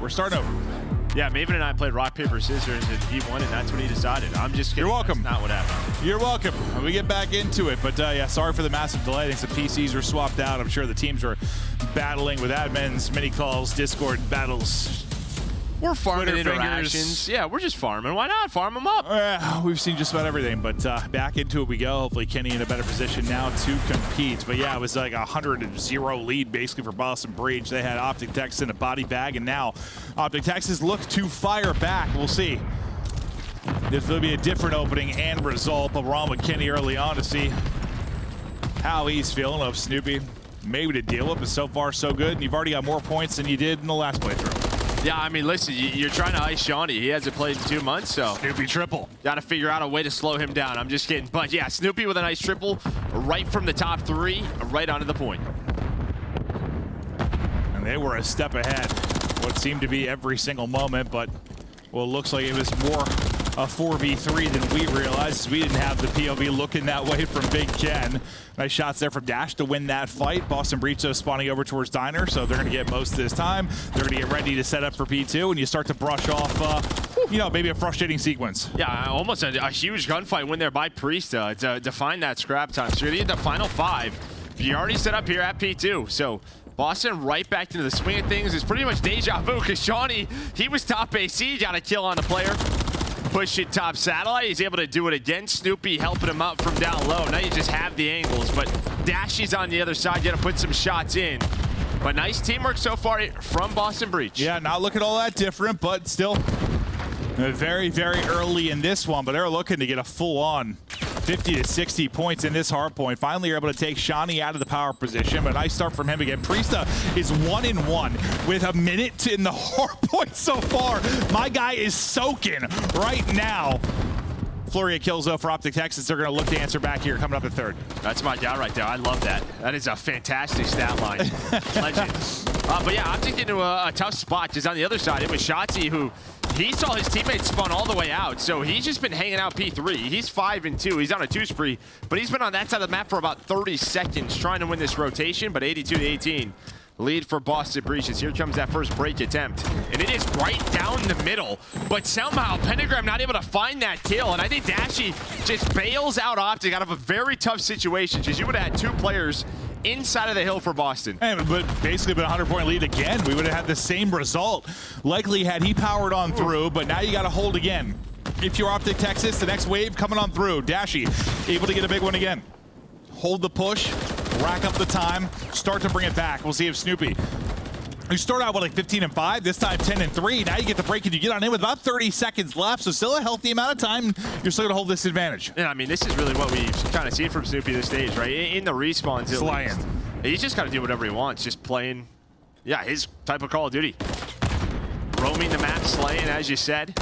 We're starting over. Yeah, Maven and I played rock, paper, scissors, and he won, and that's what he decided. I'm just kidding. You're welcome. That's not what happened. You're welcome. We get back into it, but yeah, sorry for the massive delay. I think some PCs were swapped out. I'm sure the teams were battling with admins, mini calls, Discord battles. We're farming Twitter interactions. fingers. Yeah, we're just farming. Why not? Farm them up. We've seen just about everything, but back into it we go. Hopefully Kenny in a better position now to compete. But yeah, it was like a 100-0 lead basically for Boston Breach. They had Optic Texas in a body bag, and now Optic Texas look to fire back. We'll see if there'll be a different opening and result. But we're on with Kenny early on to see how he's feeling. Of Snoopy maybe to deal with, but so far so good. And you've already got more points than you did in the last playthrough. Yeah, I mean, listen, you're trying to ice Shawnee. He hasn't played in 2 months, so Snoopy triple. got to figure out a way to slow him down. I'm just kidding. But yeah, Snoopy with a nice triple right from the top 3, right onto the point. And they were a step ahead. What seemed to be every single moment, but well, it looks like it was more a 4v3 than we realized. We didn't have the POV looking that way from Big Ken. Nice shots there from Dash to win that fight. Boston Breach though spawning over towards Diner, so they're going to get most of this time. They're going to get ready to set up for P2, and you start to brush off, you know, maybe a frustrating sequence. Yeah, almost a huge gunfight win there by Priest to define that scrap time. So you're going to get the final 5. You already set up here at P2, so Boston right back into the swing of things. It's pretty much deja vu because Shawnee, he was top AC, got a kill on the player. Push it top satellite. He's able to do it again. Snoopy helping him out from down low. Now you just have the angles, but Dashy's on the other side. You got to put some shots in. But nice teamwork so far from Boston Breach. Yeah, not looking all that different, but still very, very early in this one. But they're looking to get a full-on 50 to 60 points in this hardpoint. Finally, you're able to take Shawnee out of the power position, but a nice start from him again. Priesta is 1-1 with a minute in the hardpoint so far. My guy is soaking right now. Flurry of kills though for Optic Texas. They're going to look to answer back here coming up at 3rd. That's my guy right there. I love that. That is a fantastic stat line. Legend. But yeah, Optic into a tough spot because on the other side, it was Shotzi who he saw his teammates spawn all the way out, so he's just been hanging out P3. He's 5-2. He's on a 2 spree, but he's been on that side of the map for about 30 seconds trying to win this rotation, but 82-18. Lead for Boston Breaches. Here comes that first break attempt, and it is right down the middle, but somehow Pentagram not able to find that kill, and I think Dashy just bails out Optic out of a very tough situation because you would have had 2 players inside of the hill for Boston. Hey, but basically been a 100-point lead again. We would have had the same result. Likely had he powered on through, but now you got to hold again. If you're Optic Texas, the next wave coming on through. Dashy able to get a big one again. Hold the push, rack up the time, start to bring it back. We'll see if Snoopy, you start out with like 15-5, this time 10-3. Now you get the break and you get on in with about 30 seconds left, so still a healthy amount of time. You're still gonna hold this advantage. And I mean, this is really what we've kind of seen from Snoopy this stage, right? In the respawns, Slaying. He's just got to do whatever he wants, just playing, yeah, his type of Call of Duty. Roaming the map, slaying, as you said.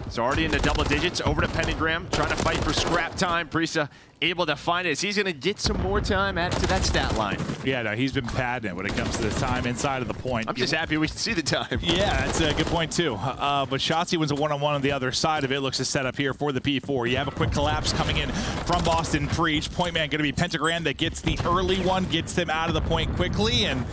It's already in the double digits, over to Pentagram, trying to fight for scrap time. Priesta able to find it. He's going to get some more time added to that stat line. Yeah, no, he's been padding it when it comes to the time inside of the point. I'm just happy we can see the time. Yeah, that's a good point too. But Shotzi wins a 1-on-1 on the other side of it. Looks to set up here for the P4. You have a quick collapse coming in from Boston Breach. Point man going to be Pentagram that gets the early one, gets them out of the point quickly, and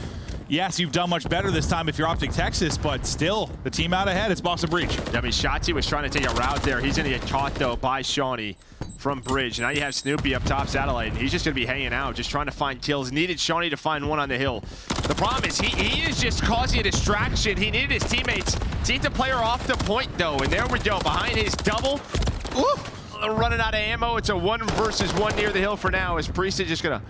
yes, you've done much better this time if you're Optic Texas, but still, the team out ahead, it's Boston Breach. Yeah, I mean, Shotzi was trying to take a route there. He's going to get caught, though, by Shawnee from Bridge. Now you have Snoopy up top satellite, and he's just going to be hanging out, just trying to find kills. Needed Shawnee to find one on the hill. The problem is he is just causing a distraction. He needed his teammates to get the player off the point, though, and there we go. Behind his double, running out of ammo. It's a 1 versus 1 near the hill for now, as Priest is just going to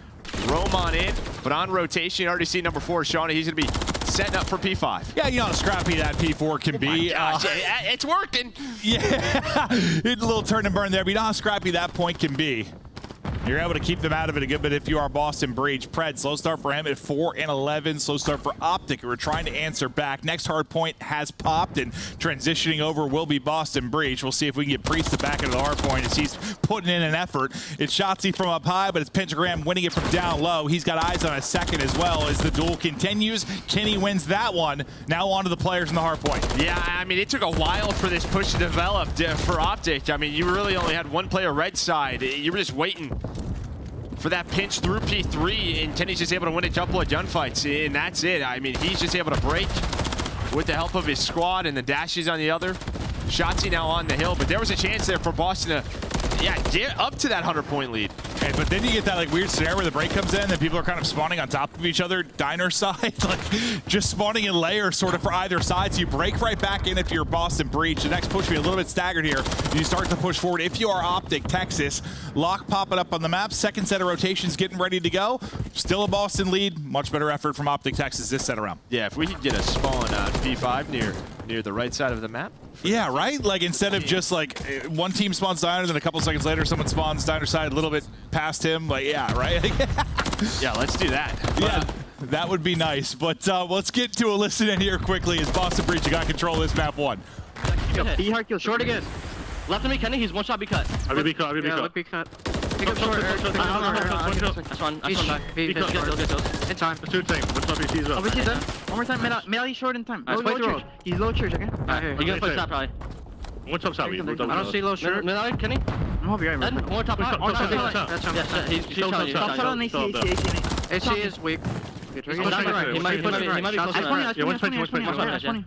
roam on in, but on rotation, you already see number 4, Shawnee. He's going to be setting up for P5. Yeah, you know how scrappy that P4 can be. Gosh, it's working. Yeah, it's a little turn and burn there, but you know how scrappy that point can be. You're able to keep them out of it a good bit if you are Boston Breach. Pred, slow start for him at 4-11. Slow start for Optic. We're trying to answer back. Next hard point has popped, and transitioning over will be Boston Breach. We'll see if we can get Priest back into the hard point as he's putting in an effort. It's Shotzi from up high, but it's Pentagram winning it from down low. He's got eyes on a second as well as the duel continues. Kenny wins that one. Now on to the players in the hard point. Yeah, I mean, it took a while for this push to develop for Optic. I mean, you really only had 1 player red side. You were just waiting for that pinch through P3, and Kenny's just able to win a couple of gunfights, and that's it. I mean, he's just able to break with the help of his squad and the dashes on the other. Shotzi now on the hill, but there was a chance there for Boston to, yeah, get up to that 100-point lead. Okay, but then you get that like weird scenario where the break comes in and people are kind of spawning on top of each other, diner side, like just spawning in layers sort of for either side. So you break right back in if you're Boston Breach. The next push will be a little bit staggered here. You start to push forward. If you are Optic Texas, lock popping up on the map. Second set of rotations getting ready to go. Still a Boston lead. Much better effort from Optic Texas this set around. Yeah, if we could get a spawn on P5 near the right side of the map. Yeah, right? Like instead of just like one team spawns diner, then a couple seconds later someone spawns diner side a little bit past him. Like, yeah, right? Yeah, let's do that. Yeah, that would be nice. But let's get to a listen in here quickly as Boston Breach got control of this map 1. He hard kill short again. Left of me, Kenny. He's one shot. Be cut. I will be cut. I will be cut. Be cut. Pick up short. That's one. In time. It's 2 teams. Let's not be seized up. Over here, one more time. Middle, he's short in time. Low church. He's low church, okay? You're gonna play top probably. One top side. I don't see low shirt. Middle, Kenny. I'm over here. More top. That's him. Yeah, he's shot. Top side on AC. AC is weak. He might be close to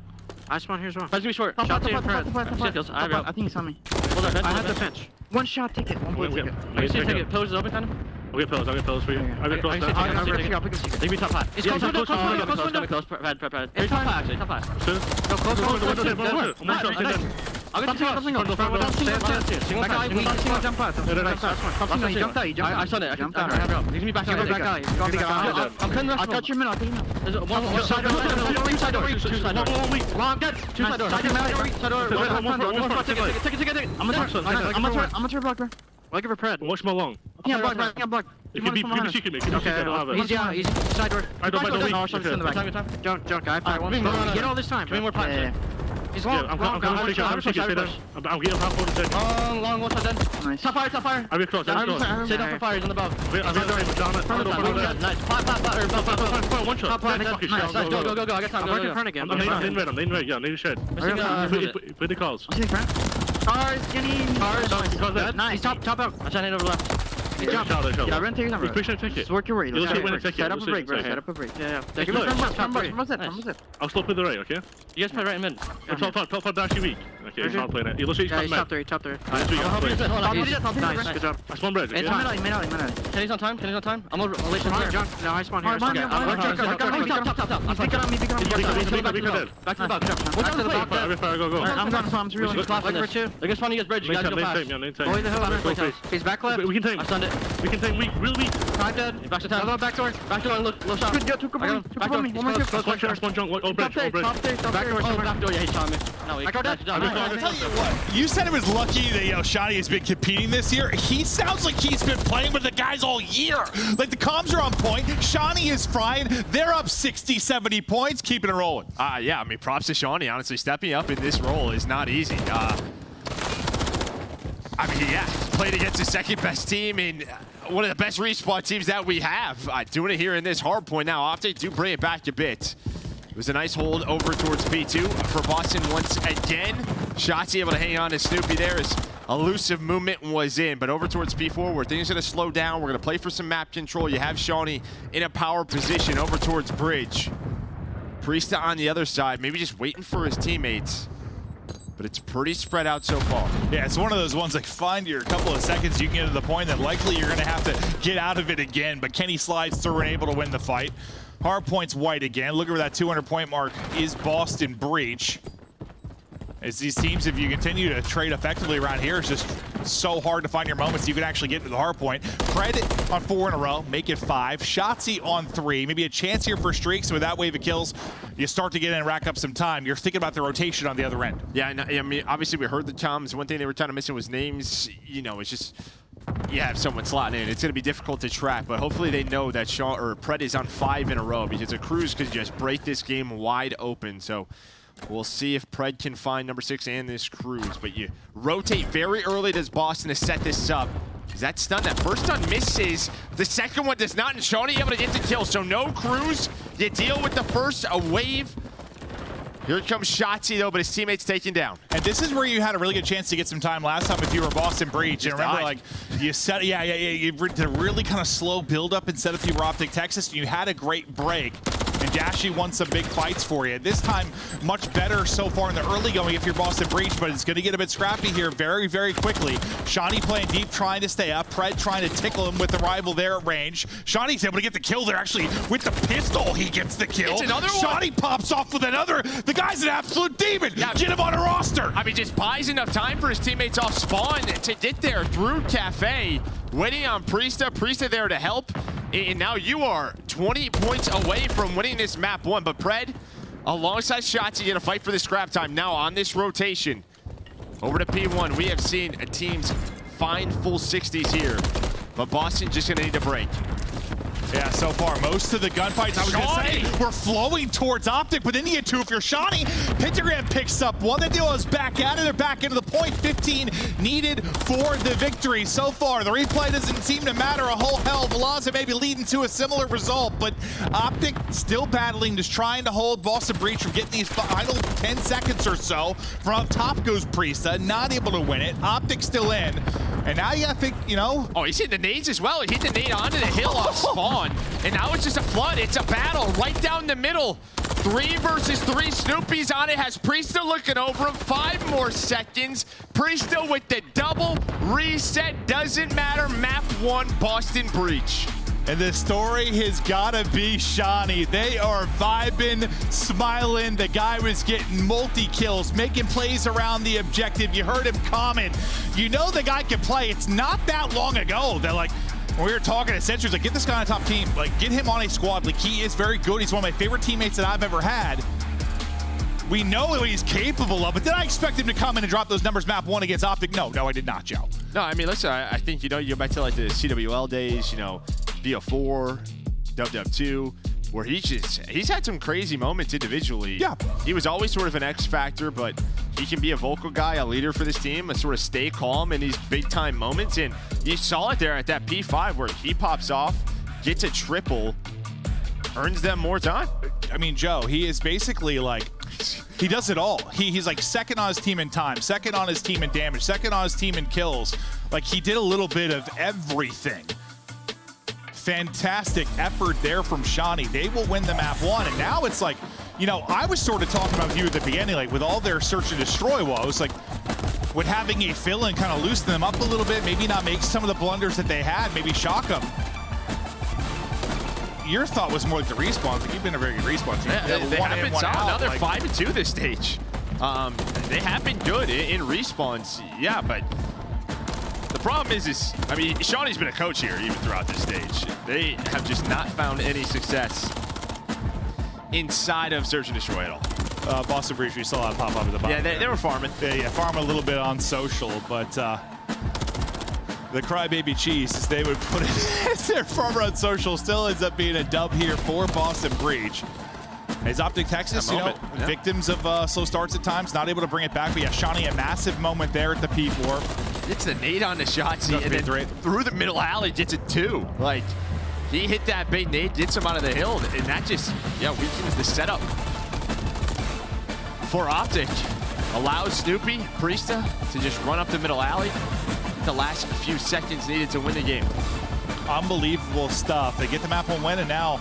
I spawn here as well. Let's be short. I think he's on me. I have the bench. One shot ticket. One blue ticket. I see a ticket. Pillars is open, kind of. I'll get pills for you. I'll get close. I'll pick a secret. They be top 5. It's close. Pad. It's top 5 actually. Top 5. No, close. I'll get top 5. Single jump out. He jumped out. I saw it. He's gonna be back out. I'm cutting the I'll touch your middle. There's one side door. Two side door. Long dead. Two side door. Side door. Take. I'm gonna turn block, bro. I'll give her pred. Watch my long. Yeah, block. If you be secret me. Okay. He's side door. I don't mind. No, shot in the back. Junk. I have one. Get all this time. Give me more plat. He's long. I'm getting half on the long, one side dead. Nice. Top fire. I'll be close. Stay down for fire, he's on the above. Nice. Plat. One shot. Nice. Go. I got time. Go. I'm in red. Yeah, need a shed. Put the calls. Cars, Kenny. Cars. Nice. Top out. I shot it over left. He jumped. Yeah, run take number. Push that ticket. Work your way. Set up a break, bro. Set up a break. Yeah. From I'll stop with the right, okay? You guys play right in mid. Top dash weak. Okay, he's not playing it. He looks like he's top 3. Nice, good job. I spawn bridge, okay? Middle. Kenny's on time. I'm over. No, I spawn here. Top. I'm picking on me. Back Back to the back. Go. I'm gone, so I'm really close. They're gonna spawn you guys bridge. You guys go fast. He's back left. We can take. I stunned it. We can take weak, real weak. Five dead. Back to town. Back door. Low shot. Good, two me. One more kill. One junk. All bridge. Top day. Back door. Yeah, he shot me. No, he dead. I'll tell you what, you said it was lucky that Shani has been competing this year. He sounds like he's been playing with the guys all year. Like the comms are on point. Shani is frying. They're up 60, 70 points, keeping it rolling. Yeah, I mean, props to Shawnee. Honestly, stepping up in this role is not easy. I mean, yeah, played against the second best team in one of the best respawn teams that we have. Doing it here in this hard point now. Optic do bring it back a bit. It was a nice hold over towards P2 for Boston once again. Shotzi able to hang on to Snoopy there as elusive movement was in, but over towards P4 where things are going to slow down. We're going to play for some map control. You have Shawnee in a power position over towards Bridge. Priesta on the other side, maybe just waiting for his teammates. But it's pretty spread out so far. Yeah, it's one of those ones like find your couple of seconds you can get to the point that likely you're going to have to get out of it again, but Kenny slides through and able to win the fight. Hardpoint's white again. Look at where that 200-point mark is Boston Breach. As these teams, if you continue to trade effectively around here, it's just so hard to find your moments you can actually get into the hard point. Pred on 4 in a row, make it 5. Shotzi on 3, maybe a chance here for streaks. With that wave of kills, you start to get in and rack up some time. You're thinking about the rotation on the other end. Yeah, I mean, obviously we heard the comms. One thing they were kind of missing was names. You know, it's just you have someone slotting in. It's going to be difficult to track, but hopefully they know that Pred is on 5 in a row because a Cruz could just break this game wide open. So we'll see if Pred can find number 6 and this Cruz. But you rotate very early to Boston to set this up. Is that stun? That first stun misses. The second one does not, and Shawnee able to get the kill. So no Cruz. You deal with the first, a wave. Here comes Shotzi though, but his teammate's taken down. And this is where you had a really good chance to get some time last time if you were Boston Breach. And remember, like, you set, you to really kind of slow build up and set up if you were Optic Texas, and you had a great break. And Dashy won some big fights for you. This time, much better so far in the early going if you're Boston Breach, but it's going to get a bit scrappy here very, very quickly. Shawnee playing deep, trying to stay up. Pred trying to tickle him with the rival there at range. Shawnee's able to get the kill there. Actually, with the pistol, he gets the kill. It's another one. Shawnee pops off with another. The guy's an absolute demon. Yeah. Get him on a roster. I mean, just buys enough time for his teammates off spawn to get there through Cafe, waiting on Priesta. Priesta there to help. And now you are 20 points away from winning this map 1. But Pred, alongside Shotzi, gonna fight for the scrap time now on this rotation. Over to P1, we have seen teams find full 60s here. But Boston just gonna need a break. Yeah, so far, most of the gunfights, I was going to say, we're flowing towards Optic, but then you get two if you're Shawnee. Pentagram picks up one. The deal is back at it. They're back into the point. 15 needed for the victory. So far, the replay doesn't seem to matter a whole hell. Veloza may be leading to a similar result, but Optic still battling, just trying to hold Boston Breach from getting these final 10 seconds or so. From up top goes Priesta, not able to win it. Optic still in. And now you gotta think, you know. Oh, he's hitting the nades as well. He hit the nade onto the hill off spawn. And now it's just a flood. It's a battle right down the middle. 3 versus 3. Snoopy's on it. Has Priesta looking over him. 5 more seconds. Priesta with the double reset. Doesn't matter. Map 1, Boston Breach. And the story has gotta be Shawnee. They are vibing, smiling. The guy was getting multi-kills, making plays around the objective. You heard him comment. You know the guy can play. It's not that long ago that, like, when we were talking at Centuries, like, get this guy on a top team. Like, get him on a squad. Like, he is very good. He's one of my favorite teammates that I've ever had. We know what he's capable of, but did I expect him to come in and drop those numbers map 1 against Optic? No, I did not, Joe. No, I mean, listen, I think, you know, you go back to, like, the CWL days, you know, BO4, Dub2, where he's had some crazy moments individually. Yeah. He was always sort of an X factor, but he can be a vocal guy, a leader for this team, and sort of stay calm in these big time moments. And you saw it there at that P5 where he pops off, gets a triple, earns them more time. I mean, Joe, he is basically like, he does it all. He's like second on his team in time, second on his team in damage, second on his team in kills. Like, he did a little bit of everything. Fantastic effort there from Shawnee. They will win the map 1, and now it's like, you know, I was sort of talking about with you at the beginning, like with all their search and destroy woes, like with having a fill and kind of loosen them up a little bit, maybe not make some of the blunders that they had, maybe shock them. Your thought was more like the respawns. Like, you've been a very good respawn team. Yeah, they have been solid. Now they're like, 5-2 this stage. They have been good in respawns, yeah, but the problem is, I mean, Shawnee's been a coach here even throughout this stage. They have just not found any success inside of Search and Destroy at all. Boston Breach, we saw that pop up at the bottom. Yeah, they were farming. Yeah, farming a little bit on social, but the crybaby cheese, they would put it as their farmer on social, still ends up being a dub here for Boston Breach. As Optic Texas, you know, victims of slow starts at times, not able to bring it back. But yeah, Shawnee, a massive moment there at the P4. It's the nade on the Shotzi, and then through the middle alley gets it 2. Like, he hit that bait nade, gets him out of the hill, and that just, yeah, weakens the setup for Optic. Allows Snoopy, Priesta to just run up the middle alley. The last few seconds needed to win the game. Unbelievable stuff. They get the map 1 win, and now,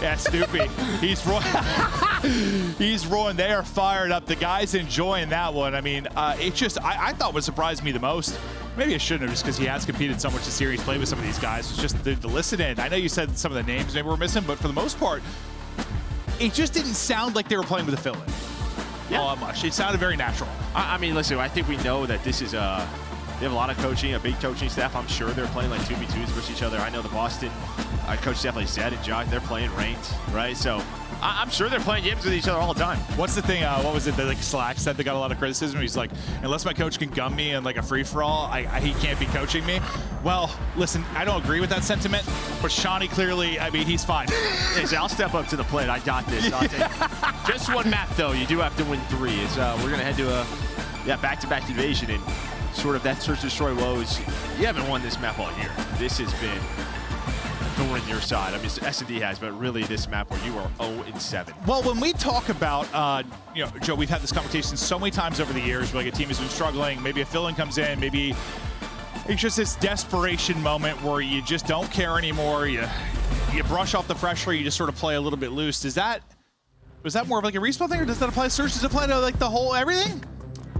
yeah, Snoopy, he's rolling. He's rolling. They are fired up. The guys enjoying that one. I mean, it just, I thought what surprised me the most, maybe I shouldn't have, just because he has competed so much in series play with some of these guys, was just the listen in. I know you said some of the names maybe we're missing, but for the most part, it just didn't sound like they were playing with a fill-in. Yeah. All that much. It sounded very natural. I mean, listen, I think we know that this is they have a lot of coaching, a big coaching staff. I'm sure they're playing like 2v2s versus each other. I know the Boston coach definitely said it, Jock, they're playing ranked, right? So I'm sure they're playing games with each other all the time. What's the thing, what was it that like Slack said they got a lot of criticism? He's like, unless my coach can gun me in like a free-for-all, he can't be coaching me. Well, listen, I don't agree with that sentiment, but Shawnee clearly, I mean, he's fine. Hey, so I'll step up to the plate. I got this. I'll take it. Just one map, though. You do have to win 3. We're going to head to a back-to-back invasion, and sort of that search and destroy woes. You haven't won this map all year. This has been thorn in your side. I mean, SnD has, but really this map where you are 0-7. Well, when we talk about, you know, Joe, we've had this conversation so many times over the years where like a team has been struggling, maybe a fill-in comes in, maybe it's just this desperation moment where you just don't care anymore. You you brush off the pressure, you just sort of play a little bit loose. Was that more of like a respawn thing, or does that apply to Search? Does it apply to like the whole everything?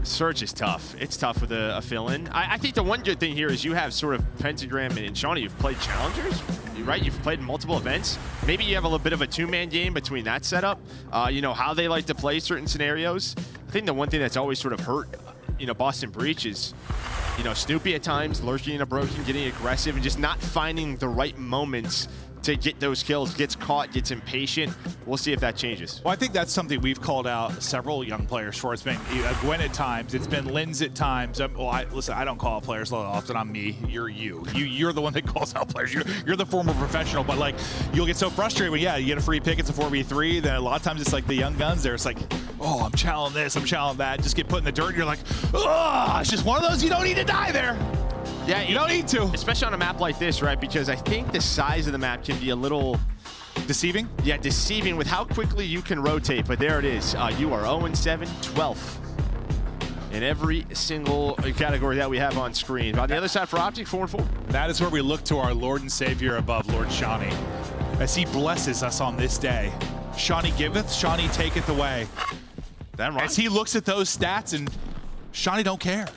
Search is tough. It's tough with a fill-in. I think the one good thing here is you have sort of Pentagram and Shawnee. You've played challengers, right? You've played in multiple events. Maybe you have a little bit of a two-man game between that setup. You know, how they like to play certain scenarios. I think the one thing that's always sort of hurt, you know, Boston Breach is, you know, Snoopy at times, lurking in a broken, getting aggressive, and just not finding the right moments to get those kills, gets caught, gets impatient. We'll see if that changes. Well, I think that's something we've called out several young players for. It's been Gwen at times. It's been Linz at times. Listen, I don't call out players often. I'm me. You're you. You're the one that calls out players. You're the former professional. But like, you'll get so frustrated when you get a free pick. It's a 4v3. Then a lot of times it's like the young guns there. It's like, oh, I'm challenging this. I'm challenging that. Just get put in the dirt. And you're like, oh, it's just one of those. You don't need to die there. Yeah, you don't need to. Especially on a map like this, right? Because I think the size of the map can be a little deceiving. Yeah, deceiving with how quickly you can rotate. But there it is. You are 0-7, 12th in every single category that we have on screen. On the other side for Optic, 4-4. That is where we look to our Lord and Savior above, Lord Shawnee, as he blesses us on this day. Shawnee giveth, Shawnee taketh away. That right. As he looks at those stats, and Shawnee don't care.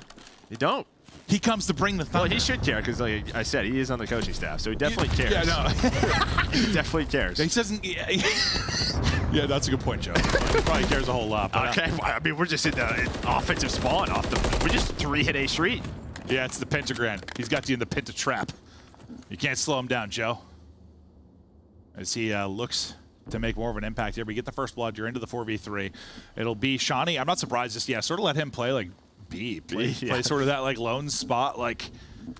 You don't. He comes to bring the thunder. Well, he should care because, like I said, he is on the coaching staff, so he definitely cares. Yeah, no. He definitely cares. He doesn't. Yeah, that's a good point, Joe. He probably cares a whole lot. But, okay, I mean, we're just in the offensive spawn off the. We just 3-hit A Street. Yeah, it's the pentagram. He's got you in the penta trap. You can't slow him down, Joe. As he looks to make more of an impact here. We get the first blood. You're into the 4v3. It'll be Shawnee. I'm not surprised. Just sort of let him play like. Play sort of that like lone spot, like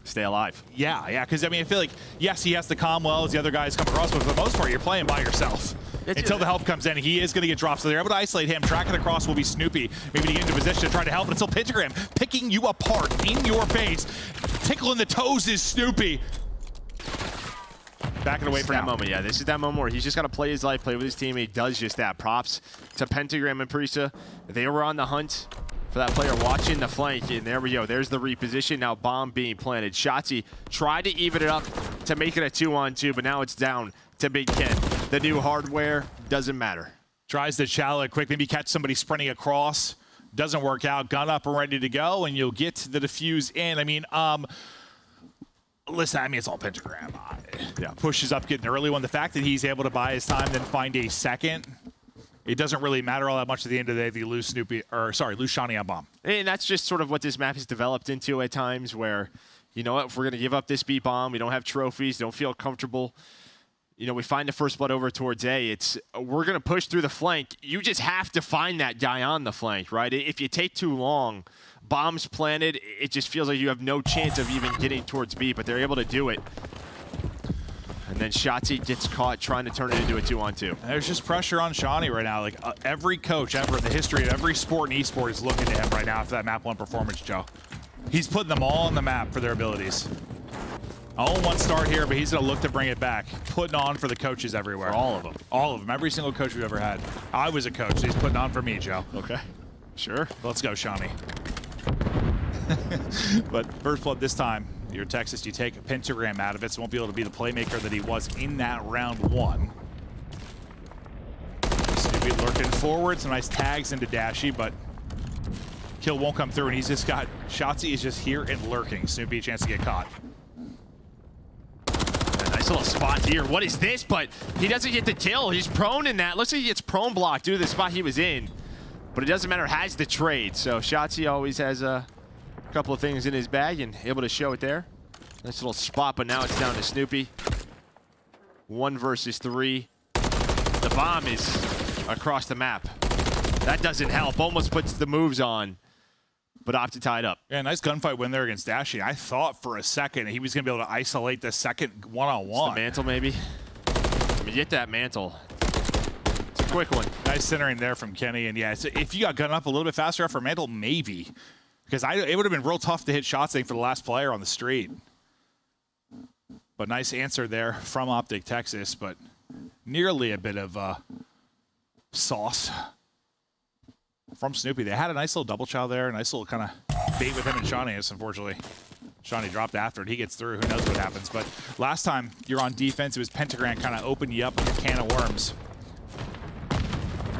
stay alive. Yeah, because I mean, I feel like yes, he has to calm well as the other guys come across, but for the most part, you're playing by yourself until the help comes in. He is going to get dropped, so they're able to isolate him. Tracking across will be Snoopy, maybe to get into position to try to help, but it's still Pentagram picking you apart in your face. Tickling the toes is Snoopy. Backing away from that moment. Yeah, this is that moment where he's just got to play his life, play with his team. He does just that. Props to Pentagram and Prisa. They were on the hunt for that player watching the flank, and there we go. There's the reposition. Now bomb being planted. Shotzzy tried to even it up to make it a 2-on-2, but now it's down to Big Ken. The new hardware doesn't matter. Tries to shallow it quick, maybe catch somebody sprinting across. Doesn't work out. Gun up and ready to go, and you'll get the defuse in. I mean, listen, I mean, it's all Pentagram. Yeah, pushes up, getting an early one. The fact that he's able to buy his time, then find a second. It doesn't really matter all that much at the end of the day if you lose lose Shawnee on bomb. And that's just sort of what this map has developed into at times where, you know what, if we're going to give up this B bomb, we don't have trophies, don't feel comfortable. You know, we find the first blood over towards A. We're going to push through the flank. You just have to find that guy on the flank, right? If you take too long, bombs planted, it just feels like you have no chance of even getting towards B, but they're able to do it. And then Shotzzy gets caught trying to turn it into a 2-on-2. There's just pressure on Shawnee right now. Like every coach ever in the history of every sport and esport is looking to him right now after that map 1 performance, Joe. He's putting them all on the map for their abilities. Only 1 start here, but he's going to look to bring it back. Putting on for the coaches everywhere. For all of them. All of them. Every single coach we've ever had. I was a coach, so he's putting on for me, Joe. Okay. Sure. Let's go, Shawnee. But first blood this time. You're Texas, you take a Pentagram out of it, so won't be able to be the playmaker that he was in that round 1. Snoopy lurking forward, some nice tags into Dashy, but kill won't come through, and he's just got, Shotzzy is just here and lurking. Snoopy a chance to get caught. A nice little spot here. What is this? But he doesn't get the kill. He's prone in that. Looks like he gets prone blocked due to the spot he was in. But it doesn't matter, has the trade. So Shotzzy always has a couple of things in his bag and able to show it there. Nice little spot, but now it's down to Snoopy. 1 versus 3. The bomb is across the map. That doesn't help. Almost puts the moves on, but opted tied up. Yeah, nice gunfight win there against Dashy. I thought for a second he was going to be able to isolate the second one-on-one. The mantle, maybe. I mean, get that mantle. It's a quick one. Nice centering there from Kenny. And yeah, if you got gun up a little bit faster after mantle, maybe. Because it would have been real tough to hit shots for the last player on the street. But nice answer there from Optic Texas, but nearly a bit of sauce from Snoopy. They had a nice little double chow there, a nice little kind of bait with him and Shawnee. Unfortunately, Shawnee dropped after it. He gets through. Who knows what happens? But last time you're on defense, it was Pentagram kind of opened you up like a can of worms.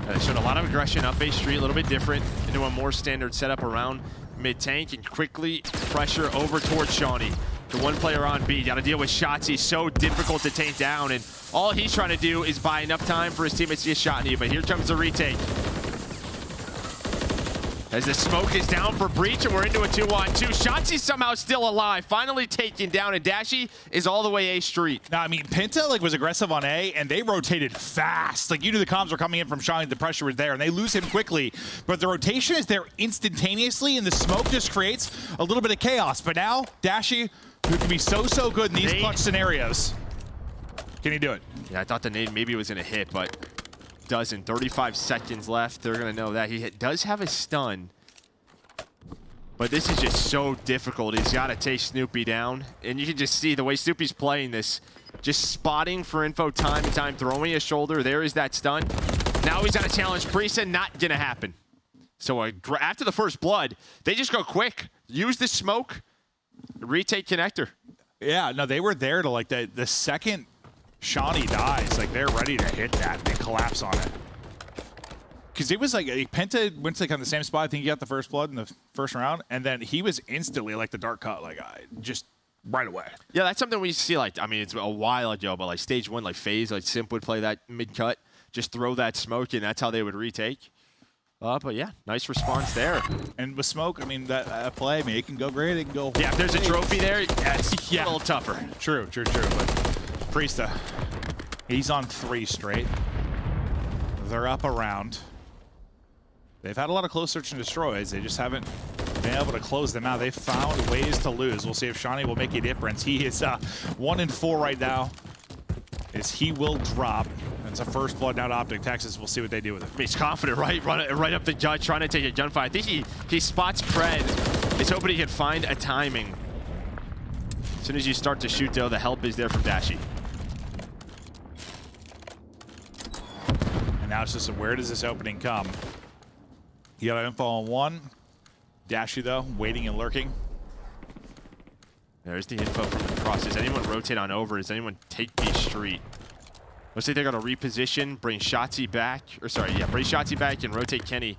They showed a lot of aggression up A Street, a little bit different, into a more standard setup around mid-tank, and quickly pressure over towards Shawnee. The one player on B, got to deal with shots. He's so difficult to take down, and all he's trying to do is buy enough time for his teammates to get shot in you. But here comes the retake. As the smoke is down for Breach, and we're into a 2-on-2. Shotzi's somehow still alive, finally taken down, and Dashy is all the way A Street. Now, I mean, Penta was aggressive on A, and they rotated fast. Like, you knew the comms were coming in from Shawnee, the pressure was there, and they lose him quickly. But the rotation is there instantaneously, and the smoke just creates a little bit of chaos. But now, Dashy, who can be so good in these clutch scenarios, can he do it? Yeah, I thought the nade maybe was going to hit, but doesn't. 35 seconds left. They're going to know that. He does have a stun, but this is just so difficult. He's got to take Snoopy down, and you can just see the way Snoopy's playing this, just spotting for info time and time, throwing a shoulder. There is that stun. Now he's got to challenge Priest, not going to happen. So after the first blood, they just go quick. Use the smoke, retake connector. Yeah, no, they were there to, like, the second Shawnee dies, like, they're ready to hit that. They collapse on it. Because it was like, Penta went to, like, on the same spot. I think he got the first blood in the first round, and then he was instantly, like, the dark cut, like, just right away. Yeah, that's something we see, like, I mean, it's a while ago, but, like, stage 1, like, FaZe, like, Simp would play that mid-cut, just throw that smoke, and that's how they would retake. But yeah, nice response there. And with smoke, I mean, that play, I mean, it can go great, it can go. Yeah, if there's a trophy there, that's a little tougher. True. But Priesta, he's on 3 straight. They're up around. They've had a lot of close search and destroys. They just haven't been able to close them out. They've found ways to lose. We'll see if Shawnee will make a difference. He is 1-4 right now. As he will drop. It's a first blood now to Optic Texas. We'll see what they do with it. He's confident, right? Right up the gut, trying to take a gunfight. I think he spots Pred. He's hoping he can find a timing. As soon as you start to shoot, though, the help is there from Dashy. And now it's just where does this opening come? You got info on 1. Dashy, though, waiting and lurking. There's the info from the cross. Does anyone rotate on over? Does anyone take B Street? Looks like they're going to reposition, bring Shotzi back. Or sorry, yeah, bring Shotzi back and rotate Kenny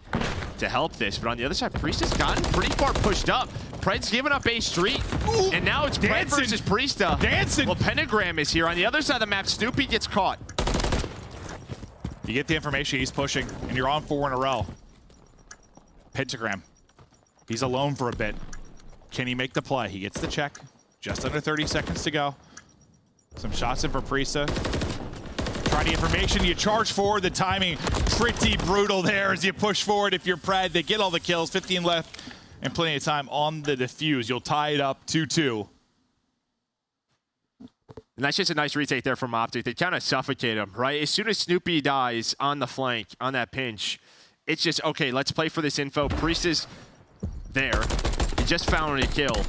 to help this. But on the other side, Priest has gotten pretty far pushed up. Pred's giving up A Street. Ooh, and now it's Pred versus Priesta. Dancing. Well, Pentagram is here. On the other side of the map, Snoopy gets caught. You get the information he's pushing, and you're on 4 in a row. Pentagram. He's alone for a bit. Can he make the play? He gets the check. Just under 30 seconds to go. Some shots in for Priesta. Trying the information. You charge forward. The timing pretty brutal there as you push forward. If you're Pred, they get all the kills. 15 left and plenty of time on the defuse. You'll tie it up 2-2. And that's just a nice retake there from Optic. They kind of suffocate him, right? As soon as Snoopy dies on the flank, on that pinch, it's just, okay, let's play for this info. Priest is there. He just found a kill.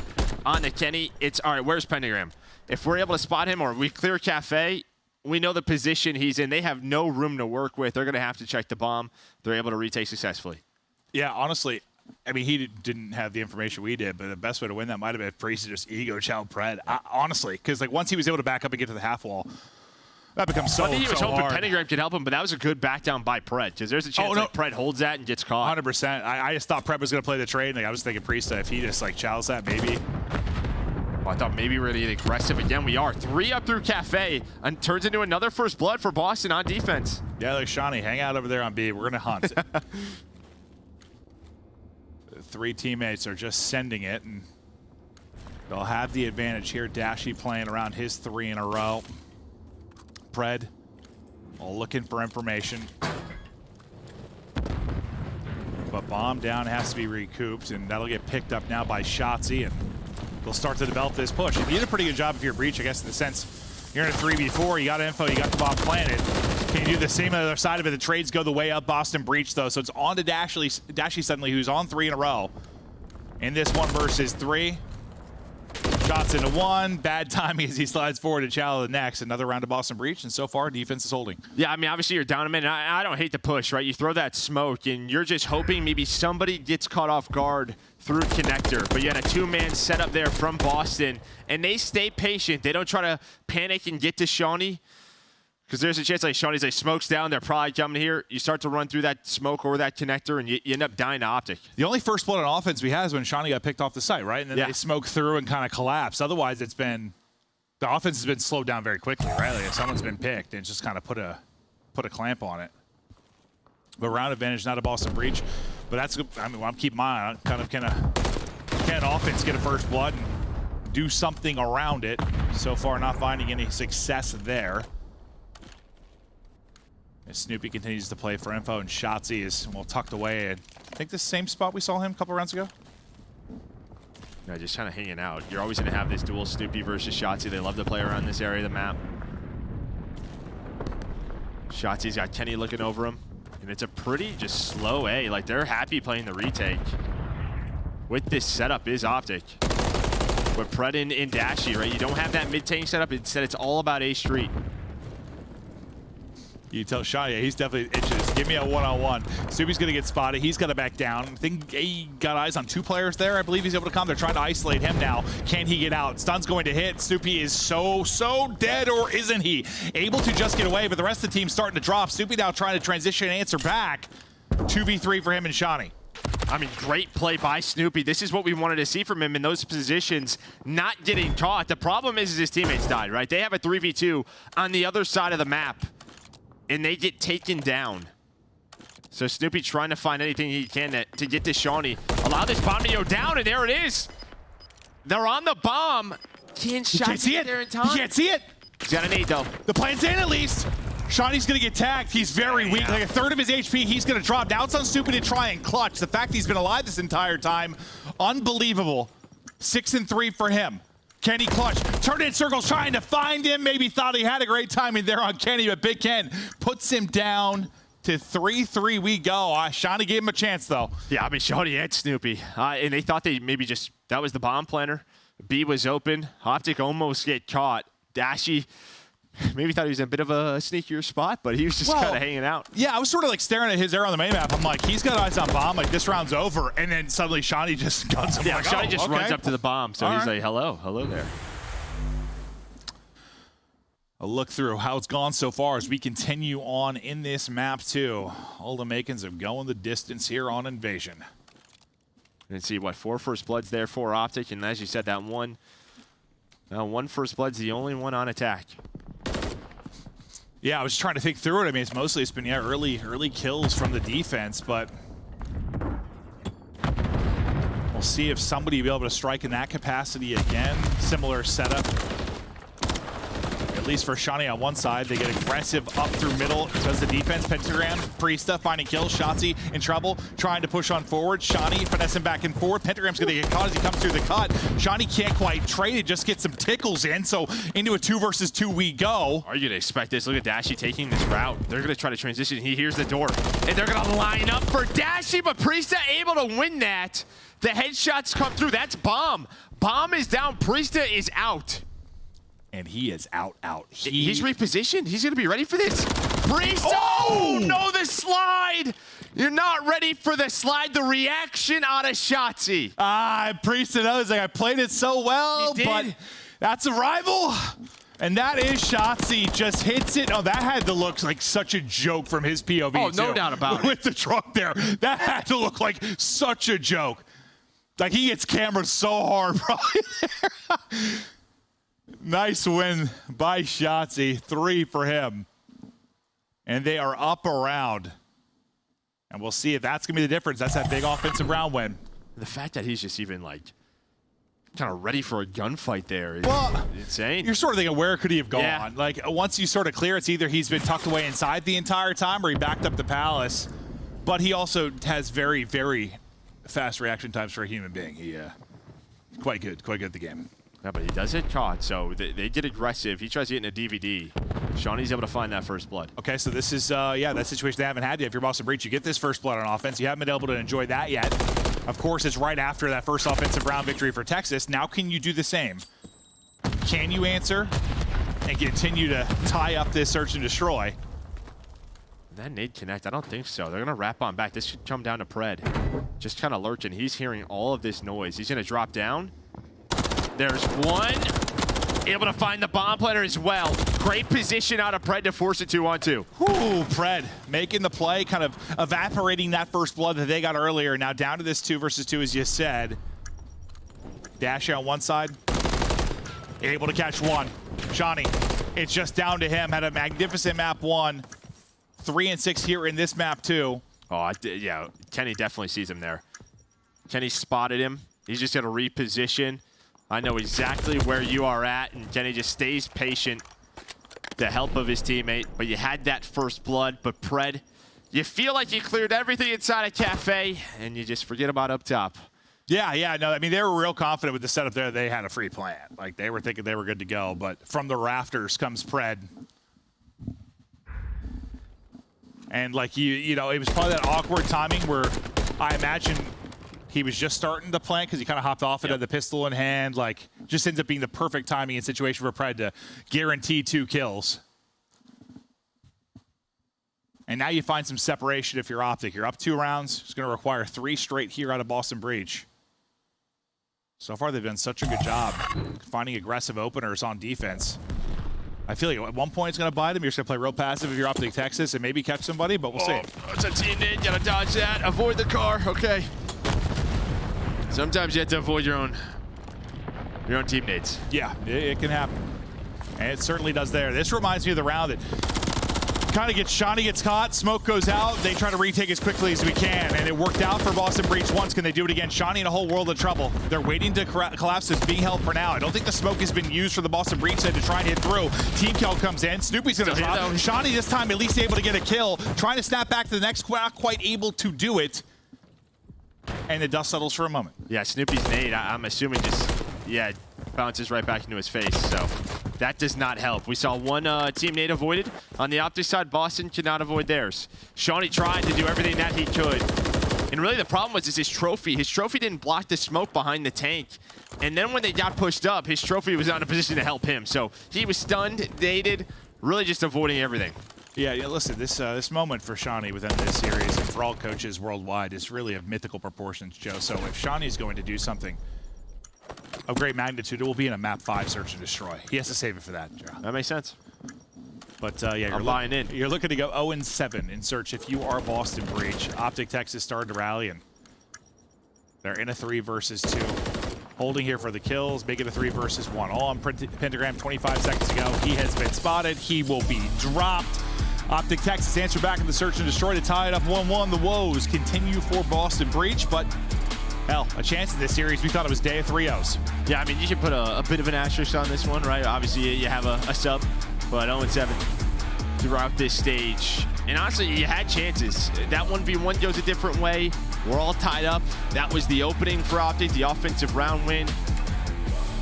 On to Kenny, it's, all right, where's Pentagram? If we're able to spot him or we clear Cafe, we know the position he's in. They have no room to work with. They're going to have to check the bomb. They're able to retake successfully. Yeah, honestly, I mean, he didn't have the information we did, but the best way to win that might have been if Priest just ego chow Pred. Honestly, because like once he was able to back up and get to the half wall, that becomes so hard. I think he was hoping Pentagram could help him, but that was a good back down by Pred, because there's a chance that Pred holds that and gets caught. 100%. I just thought Pred was going to play the trade. Like, I was thinking Priest, if he just like chows that, maybe. I thought maybe we were going to get aggressive again. We are 3 up through Cafe and turns into another first blood for Boston on defense. Yeah, like Shawnee, hang out over there on B. We're going to hunt. 3 teammates are just sending it, and they'll have the advantage here. Dashy playing around his 3 in a row. Pred all looking for information. But bomb down has to be recouped, and that'll get picked up now by Shotzi, and they'll start to develop this push. And you did a pretty good job if you're Breach, I guess, in the sense you're in a 3v4, you got info, you got the bomb planted. Can you do the same on the other side of it? The trades go the way up Boston Breach, though, so it's on to Dashy suddenly, who's on 3 in a row. In this 1 versus 3. Shots into one. Bad timing as he slides forward to Chow the next. Another round of Boston Breach, and so far, defense is holding. Yeah, I mean, obviously you're down a minute. I don't hate the push, right? You throw that smoke, and you're just hoping maybe somebody gets caught off guard through connector. But you had a two-man setup there from Boston, and they stay patient. They don't try to panic and get to Shawnee, because there's a chance like Shawnee's like smokes down. They're probably coming here. You start to run through that smoke or that connector, and you end up dying to Optic. The only first blood on offense we had is when Shawnee got picked off the site, right? And then they smoke through and kind of collapse. Otherwise, it's been the offense has been slowed down very quickly, right? Like if someone's been picked and just kind of put a clamp on it. But round advantage, not a Boston Breach. But that's, I mean, I'm keeping my eye on it. Kind of can offense get a first blood and do something around it. So far, not finding any success there. As Snoopy continues to play for info, and Shotzzy is well tucked away. And I think the same spot we saw him a couple rounds ago. Yeah, just kind of hanging out. You're always going to have this duel Snoopy versus Shotzzy. They love to play around this area of the map. Shotzi's got Kenny looking over him. And it's a pretty just slow A. Like, they're happy playing the retake. With this setup is Optic. With Pred and Dashy, right? You don't have that mid-tank setup. Instead, it's all about A Street. You tell Shawnee, he's definitely itches. Give me a one-on-one. Snoopy's going to get spotted. He's got to back down. I think he got eyes on two players there. I believe he's able to come. They're trying to isolate him now. Can he get out? Stun's going to hit. Snoopy is so dead, or isn't he? Able to just get away, but the rest of the team's starting to drop. Snoopy now trying to transition and answer back. 2v3 for him and Shawnee. I mean, great play by Snoopy. This is what we wanted to see from him in those positions, not getting caught. The problem is his teammates died, right? They have a 3v2 on the other side of the map, and they get taken down. So Snoopy trying to find anything he can to get to Shawnee. Allow this bomb to go down, and there it is. They're on the bomb. Can't see it there in time. He can't see it. He's got an 8, though. The plan's in, at least. Shawnee's going to get tagged. He's very weak. Like a third of his HP, he's going to drop. Now it's on Snoopy to try and clutch. The fact he's been alive this entire time, unbelievable. 6 and 3 for him. Kenny clutch, turned in circles, trying to find him. Maybe thought he had a great timing there on Kenny, but Big Ken puts him down to 3-3 we go. Shawnee gave him a chance, though. Yeah, I mean, Shawnee had Snoopy. And they thought they maybe just, that was the bomb planner. B was open. Optic almost get caught. Dashy maybe thought he was in a bit of a sneakier spot, but he was just kind of hanging out. Yeah, I was sort of like staring at his arrow on the main map. I'm like, he's got eyes on bomb. Like, this round's over. And then suddenly Shawnee just guns him. Yeah, like, Shawnee just runs up to the bomb. So he's like, hello there. A look through how it's gone so far as we continue on in this map, too. All the makings of going the distance here on Invasion. And see, what, 4 first bloods there for Optic. And as you said, that one first blood's the only one on attack. Yeah, I was trying to think through it. I mean, it's been early kills from the defense, but we'll see if somebody will be able to strike in that capacity again. Similar setup. At least for Shawnee on one side, they get aggressive up through middle. Does the defense. Pentagram, Priesta finding kills. Shotzzy in trouble, trying to push on forward. Shawnee finessing back and forth. Pentagram's going to get caught as he comes through the cut. Shawnee can't quite trade it, just get some tickles in. So into a 2 versus 2 we go. Are you going to expect this? Look at Dashy taking this route. They're going to try to transition. He hears the door, and they're going to line up for Dashy, but Priesta able to win that. The headshots come through. That's Bomb. Bomb is down. Priesta is out. And he is out. He's repositioned. He's going to be ready for this. Priesta! Oh, no, the slide! You're not ready for the slide. The reaction out of Shotzzy. Priesta knows, like, I played it so well, but that's a rival. And that is Shotzzy, just hits it. Oh, that had to look like such a joke from his POV, Oh, no doubt about it. With the truck there. That had to look like such a joke. Like, he gets camera so hard probably there. Nice win by Shotzzy. 3 for him. And they are up around. And we'll see if that's going to be the difference. That's that big offensive round win. The fact that he's just even, like, kind of ready for a gunfight there is insane. You're sort of thinking, where could he have gone? Yeah. Like, once you sort of clear, it's either he's been tucked away inside the entire time or he backed up the palace. But he also has very, very fast reaction times for a human being. He quite good at the game. Yeah, but he does get caught, so they get aggressive. He tries to get in a DVD. Shawnee's able to find that first blood. Okay, so this is, that situation they haven't had yet. If you're Boston Breach, you get this first blood on offense. You haven't been able to enjoy that yet. Of course, it's right after that first offensive round victory for Texas. Now can you do the same? Can you answer and continue to tie up this search and destroy? That nade connect, I don't think so. They're gonna wrap on back. This should come down to Pred. Just kind of lurching. He's hearing all of this noise. He's gonna drop down. There's one. Able to find the bomb planter as well. Great position out of Pred to force it 2-on-2. Whoo, Pred making the play, kind of evaporating that first blood that they got earlier. Now down to this 2 versus 2, as you said. Dash on one side. Able to catch one. Shawnee, it's just down to him. Had a magnificent map 1. 3 and 6 here in this map 2. Oh, yeah, Kenny definitely sees him there. Kenny spotted him. He's just gonna reposition. I know exactly where you are at, and Kenny just stays patient. The help of his teammate, but you had that first blood. But Pred, you feel like you cleared everything inside a cafe, and you just forget about up top. Yeah, no, I mean, they were real confident with the setup there. They had a free plan. Like, they were thinking they were good to go, but from the rafters comes Pred. And, like, you know, it was probably that awkward timing where I imagine he was just starting to plant because he kind of hopped off it, had the pistol in hand. Like, just ends up being the perfect timing and situation for Pred to guarantee 2 kills. And now you find some separation if you're Optic. You're up 2 rounds. It's going to require 3 straight here out of Boston Breach. So far, they've done such a good job finding aggressive openers on defense. I feel like at one point it's going to bite him. You're just going to play real passive if you're Optic Texas and maybe catch somebody, but we'll see. It's a team nade. Gotta dodge that. Avoid the car. Okay. Sometimes you have to avoid your own team nades. Yeah, it can happen. And it certainly does there. This reminds me of the round that kind of gets Shawnee gets caught, smoke goes out, they try to retake as quickly as we can, and it worked out for Boston Breach once. Can they do it again? Shawnee in a whole world of trouble. They're waiting to collapse this being held for now. I don't think the smoke has been used for the Boston Breach side to try and hit through. Team kill comes in. Snoopy's gonna drop. Shawnee this time at least able to get a kill, trying to snap back to the next, not quite able to do it. And the dust settles for a moment. Yeah, Snoopy's nade, I'm assuming just, yeah, bounces right back into his face, so that does not help. We saw one team nade avoided. On the Optic side, Boston could not avoid theirs. Shawnee tried to do everything that he could. And really the problem was his trophy. His trophy didn't block the smoke behind the tank. And then when they got pushed up, his trophy was not in a position to help him. So he was stunned, naded, really just avoiding everything. Yeah, listen, this moment for Shawnee within this series and for all coaches worldwide is really of mythical proportions, Joe. So if Shawnee's going to do something of great magnitude, it will be in a map 5 search and destroy. He has to save it for that, Joe. That makes sense. But yeah, I'm buying in. You're looking to go 0-7 in search if you are Boston Breach. Optic Texas started to rally, and they're in a 3 versus 2. Holding here for the kills, make it a 3 versus 1. All on Pentagram 25 seconds ago. He has been spotted. He will be dropped. Optic Texas answer back in the search and destroy to tie it up 1-1. The woes continue for Boston Breach, but hell, a chance in this series. We thought it was day of 3-0s. Yeah, I mean, you should put a bit of an asterisk on this one, right? Obviously, you have a sub, but 0-7 throughout this stage. And honestly, you had chances. That 1v1 goes a different way. We're all tied up. That was the opening for Optic, the offensive round win.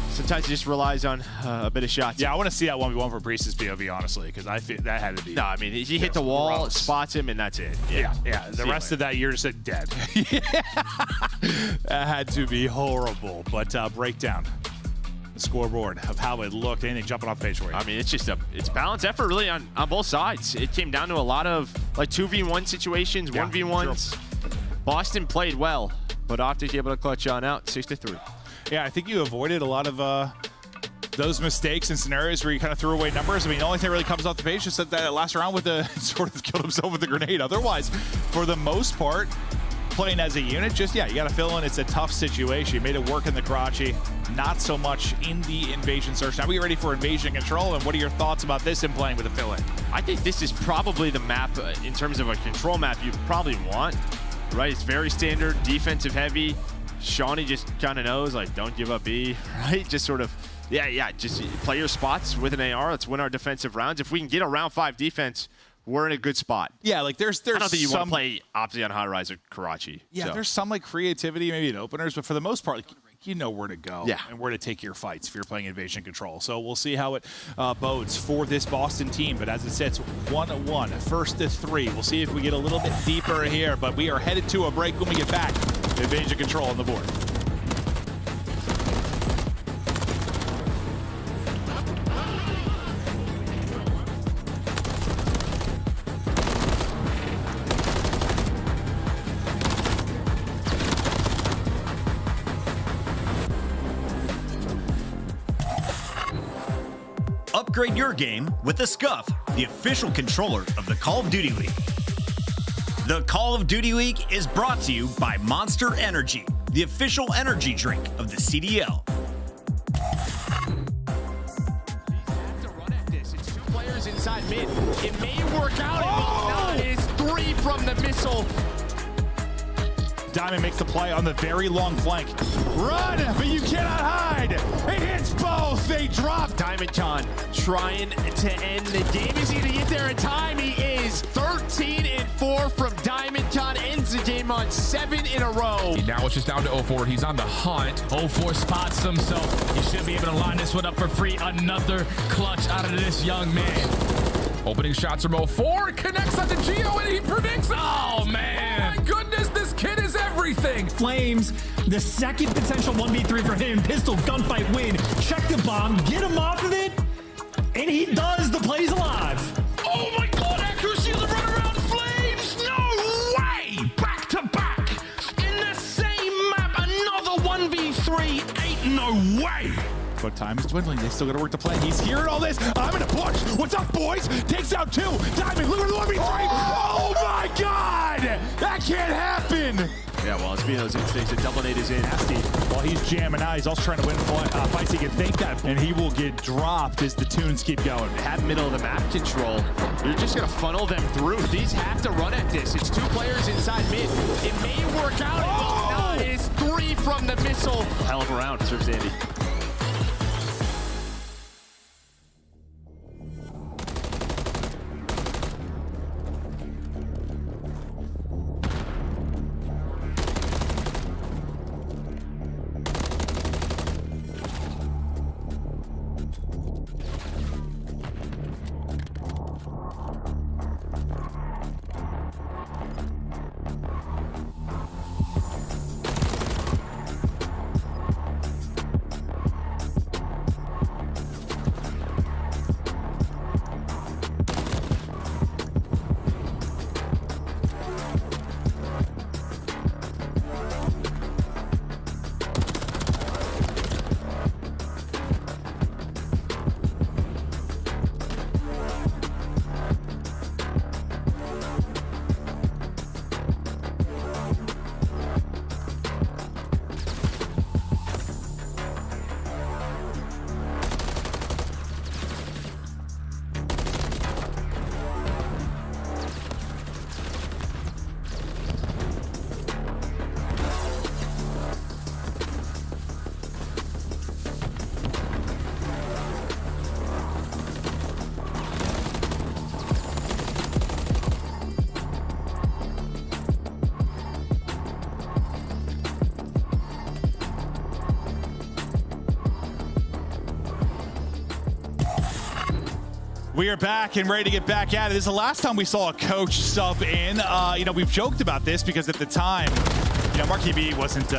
Sometimes it just relies on a bit of shots. Yeah, I want to see that 1v1 for Priest's POV, honestly, because I feel that had to be. No, I mean, he hit the wall, gross. Spots him, and that's it. Yeah. The rest of that, you're just dead. That had to be horrible. But breakdown the scoreboard of how it looked. Anything jumping off page for you? I mean, it's just it's balanced effort really on both sides. It came down to a lot of like 2v1 situations, 1v1s. Sure. Boston played well, but Optic able to clutch on out 6-3. Yeah, I think you avoided a lot of those mistakes and scenarios where you kind of threw away numbers. I mean, the only thing that really comes off the page is that last round with the sort of killed himself with the grenade. Otherwise, for the most part, playing as a unit, just, yeah, you got to fill in. It's a tough situation. You made it work in the Karachi, not so much in the invasion search. Now we ready for invasion control, and what are your thoughts about this in playing with a fill-in? I think this is probably the map, in terms of a control map, you probably want, right? It's very standard, defensive heavy. Shawnee just kind of knows, like, don't give up B, right? Just sort of, yeah, just play your spots with an AR. Let's win our defensive rounds. If we can get a round 5 defense, we're in a good spot. Yeah, like there's I don't think you want to play Optic on Highrise or Karachi. Yeah, so. There's some like creativity maybe in openers, but for the most part, like, you know where to go and where to take your fights if you're playing invasion control. So we'll see how it bodes for this Boston team. But as it sits, 1-1, first to 3. We'll see if we get a little bit deeper here, but we are headed to a break when we get back. Invasion control on the board. Upgrade your game with the Scuff, the official controller of the Call of Duty League. The Call of Duty League is brought to you by Monster Energy, the official energy drink of the CDL. To run at this, it's 2 players inside mid. It may work out. Oh! It will not. It's 3 from the missile. Diamond makes the play on the very long flank. Run, but you cannot hide. It hits both. They drop. Diamondcon trying to end the game. Is he going to get there in time? He is. 13-4 from Diamondcon. Ends the game on 7 in a row. Now it's just down to 04. He's on the hunt. 04 spots himself. He should be able to line this one up for free. Another clutch out of this young man. Opening shots from 04. Connects on the Geo and he predicts. Oh, man. Oh, my goodness. This kid is everything. Flames, the second potential 1v3 for him. Pistol gunfight win. Check the bomb. Get him off of it. And he does. The play's alive. Oh my God, accuracy of the runaround. Flames. No way. Back to back. In the same map. Another 1v3. Ain't no way. But time is dwindling. They still got to work the play. He's hearing all this. I'm in a push. What's up, boys? Takes out 2. Diamond, look at the 1v3. Oh my God! That can't happen. Yeah, well, it's being those instincts. The double nade is in. Nasty. While he's jamming out, he's also trying to win fights. He can think that, and he will get dropped as the tunes keep going. Have middle of the map control. You're just going to funnel them through. These have to run at this. It's 2 players inside mid. It may work out. It will not. It's 3 from the missile. Hell of a round, Sir Sandy. We are back and ready to get back at it. This is the last time we saw a coach sub in. We've joked about this because at the time, Marky B wasn't,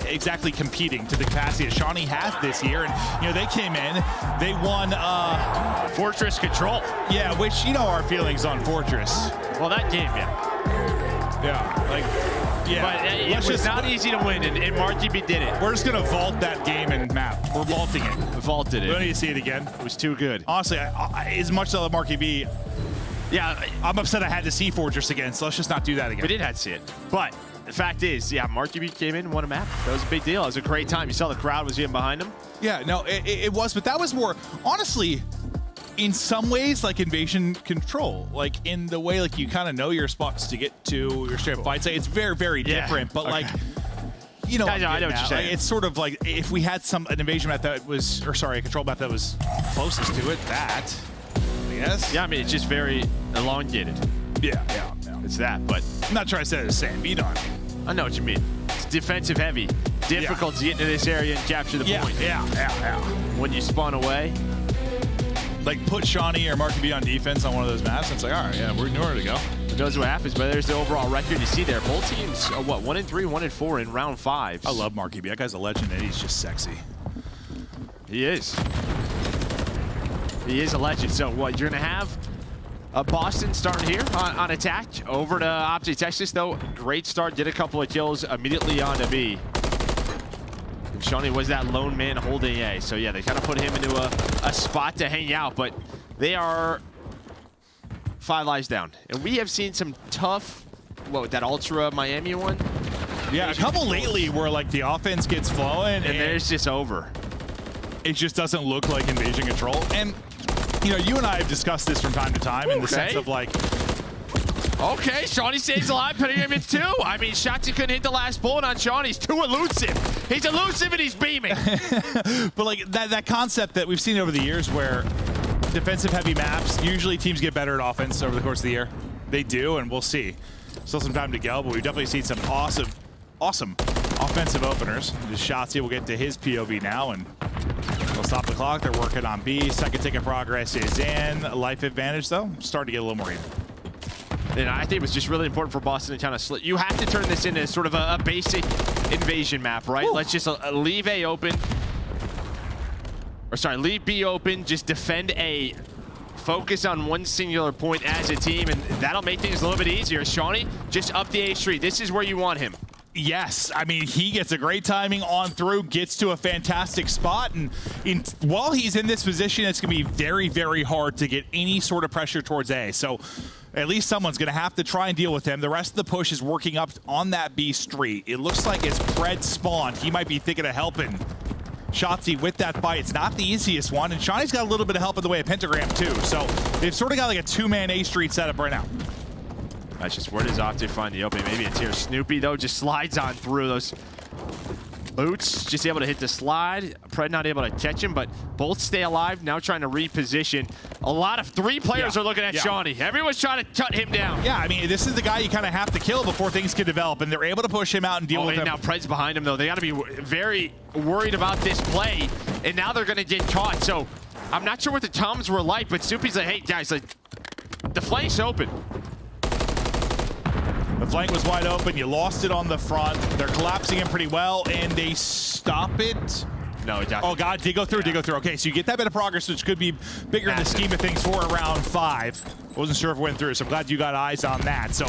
exactly competing to the capacity that Shawnee has this year. And, they came in, they won Fortress Control. Yeah, which, our feelings on Fortress. Well, that game, But it was not easy to win, and Marky B did it. We're just going to vault that game and map. We're vaulting it. Vaulted it. We don't need to see it again. It was too good. Honestly, as much as I love Marky B, I'm upset I had to see Fortress again, so let's just not do that again. We did have to see it. But the fact is, Marky B came in and won a map. That was a big deal. It was a great time. You saw the crowd was getting behind him. Yeah, no, it was, but that was more, honestly, in some ways, like Invasion Control, like in the way, like you kind of know your spots to get to your straight fights. It's very, very different, but like, I know what you're saying. Like, it's sort of like if we had an Invasion map that was, a Control map that was closest to it, I guess. Yeah, I mean, it's just very elongated. Yeah. It's that, but I'm not trying to say the same. You know, I know what you mean. It's defensive heavy. Difficult to get into this area and capture the point. Yeah. When you spawn away. Like put Shawnee or Marky B on defense on one of those maps, and it's like, all right, yeah, we're nowhere to go. Who knows what happens, but there's the overall record you see there. Both teams are 1-3, 1-4 in round 5. I love Marky B. That guy's a legend, and he's just sexy. He is. He is a legend. So what, you're going to have Boston starting here on attack. Over to Optic Texas, though. Great start. Did a couple of kills immediately on to B. And Shawnee was that lone man holding A. So yeah, they kind of put him into a spot to hang out, but they are 5 lives down. And we have seen some tough, that Ultra Miami one? Yeah, a couple lately where like the offense gets flowing and then it's just over. It just doesn't look like Invasion Control. And you know, you and I have discussed this from time to time in the sense of like, okay, Shawnee stays alive, putting him in 2. I mean, Shotzi couldn't hit the last bullet on Shawnee. He's too elusive. He's elusive and he's beaming. But like that concept that we've seen over the years where defensive heavy maps, usually teams get better at offense over the course of the year. They do, and we'll see. Still some time to go, but we've definitely seen some awesome offensive openers. Just Shotzi will get to his POV now, and they'll stop the clock. They're working on B. Second tick of progress is in. Life advantage, though, starting to get a little more even. And I think it was just really important for Boston to kind of slip. You have to turn this into sort of a basic invasion map, right? Ooh. Let's just leave A open. Or sorry, leave B open. Just defend A. Focus on one singular point as a team, and that'll make things a little bit easier. Shawnee, just up the A street. This is where you want him. Yes, I mean, he gets a great timing on through, gets to a fantastic spot, and while he's in this position, it's going to be very, very hard to get any sort of pressure towards A. So at least someone's going to have to try and deal with him. The rest of the push is working up on that B street. It looks like as Pred spawned, he might be thinking of helping Shotzi with that fight. It's not the easiest one, and Shawnee's got a little bit of help in the way of Pentagram too. So they've sort of got like a 2-man A street setup right now. That's just where does Optic find the opening? Maybe it's here. Snoopy, though, just slides on through those boots. Just able to hit the slide. Pred not able to catch him, but both stay alive. Now trying to reposition. A lot of 3 players are looking at Shawnee. Everyone's trying to cut him down. Yeah, I mean, this is the guy you kind of have to kill before things can develop, and they're able to push him out and deal with him. Now Pred's behind him, though. They got to be very worried about this play, and now they're going to get caught. So I'm not sure what the Toms were like, but Snoopy's like, hey, guys, like, the flank's open. The flank was wide open. You lost it on the front. They're collapsing him pretty well, and they stop it. No, oh, God, did go through, did go through. Okay, so you get that bit of progress, which could be bigger in the scheme of things for round 5. Wasn't sure if it went through, so I'm glad you got eyes on that. So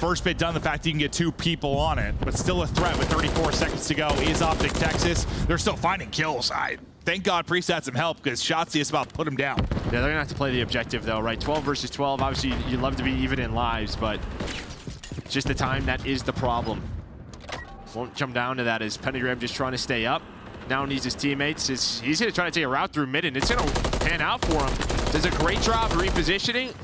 first bit done, the fact you can get 2 people on it, but still a threat with 34 seconds to go is Optic Texas. They're still finding kills. Thank God Priest had some help, because Shotzi is about to put him down. Yeah, they're going to have to play the objective, though, right? 12 versus 12. Obviously, you'd love to be even in lives, but just the time, that is the problem. Won't come down to that as Pentagram just trying to stay up. Now needs his teammates. He's going to try to take a route through mid, and it's going to pan out for him. Does a great job repositioning.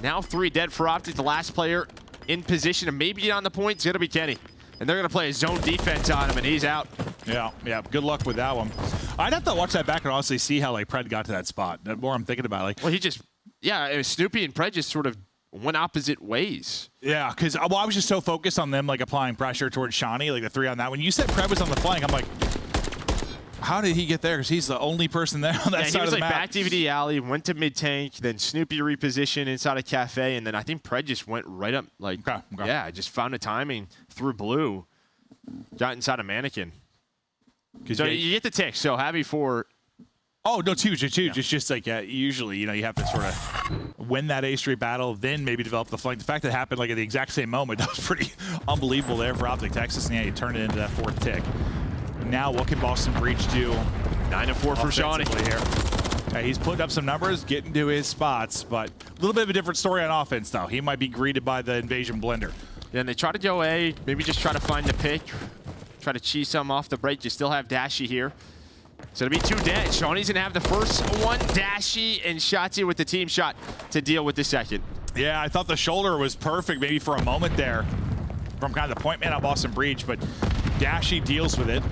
Now 3 dead for Optic. The last player in position to maybe get on the point is going to be Kenny. And they're going to play a zone defense on him, and he's out. Yeah, good luck with that one. I'd have to watch that back and honestly see how like Pred got to that spot. The more I'm thinking about it, like, well, he just, yeah, it was Snoopy and Pred just sort of went opposite ways. Yeah, because I was just so focused on them like applying pressure towards Shawnee, like the 3 on that. When you said Pred was on the flank, I'm like, how did he get there? Because he's the only person there on that side of the map. He was like back DVD alley, went to mid tank, then Snoopy repositioned inside a cafe, and then I think Pred just went right up, like, yeah, just found a timing through blue, got inside a mannequin. So you get the tick. So happy for. Oh, no, it's huge. It's huge. Yeah. It's just like, usually, you know, you have to sort of win that A street battle, then maybe develop the flank. The fact that it happened like at the exact same moment, that was pretty unbelievable there for Optic Texas. And yeah, you turn it into that 4th tick. Now, what can Boston Breach do? 9-4 for Shawnee here. He's putting up some numbers, getting to his spots, but a little bit of a different story on offense, though. He might be greeted by the invasion blender. Yeah, and they try to go A, maybe just try to find the pick, try to cheese some off the break. You still have Dashy here. So it'll be 2 dead. Shawnee's going to have the first one. Dashy and Shotzi with the team shot to deal with the second. Yeah, I thought the shoulder was perfect maybe for a moment there from kind of the point man on Boston Breach, but Dashy deals with it.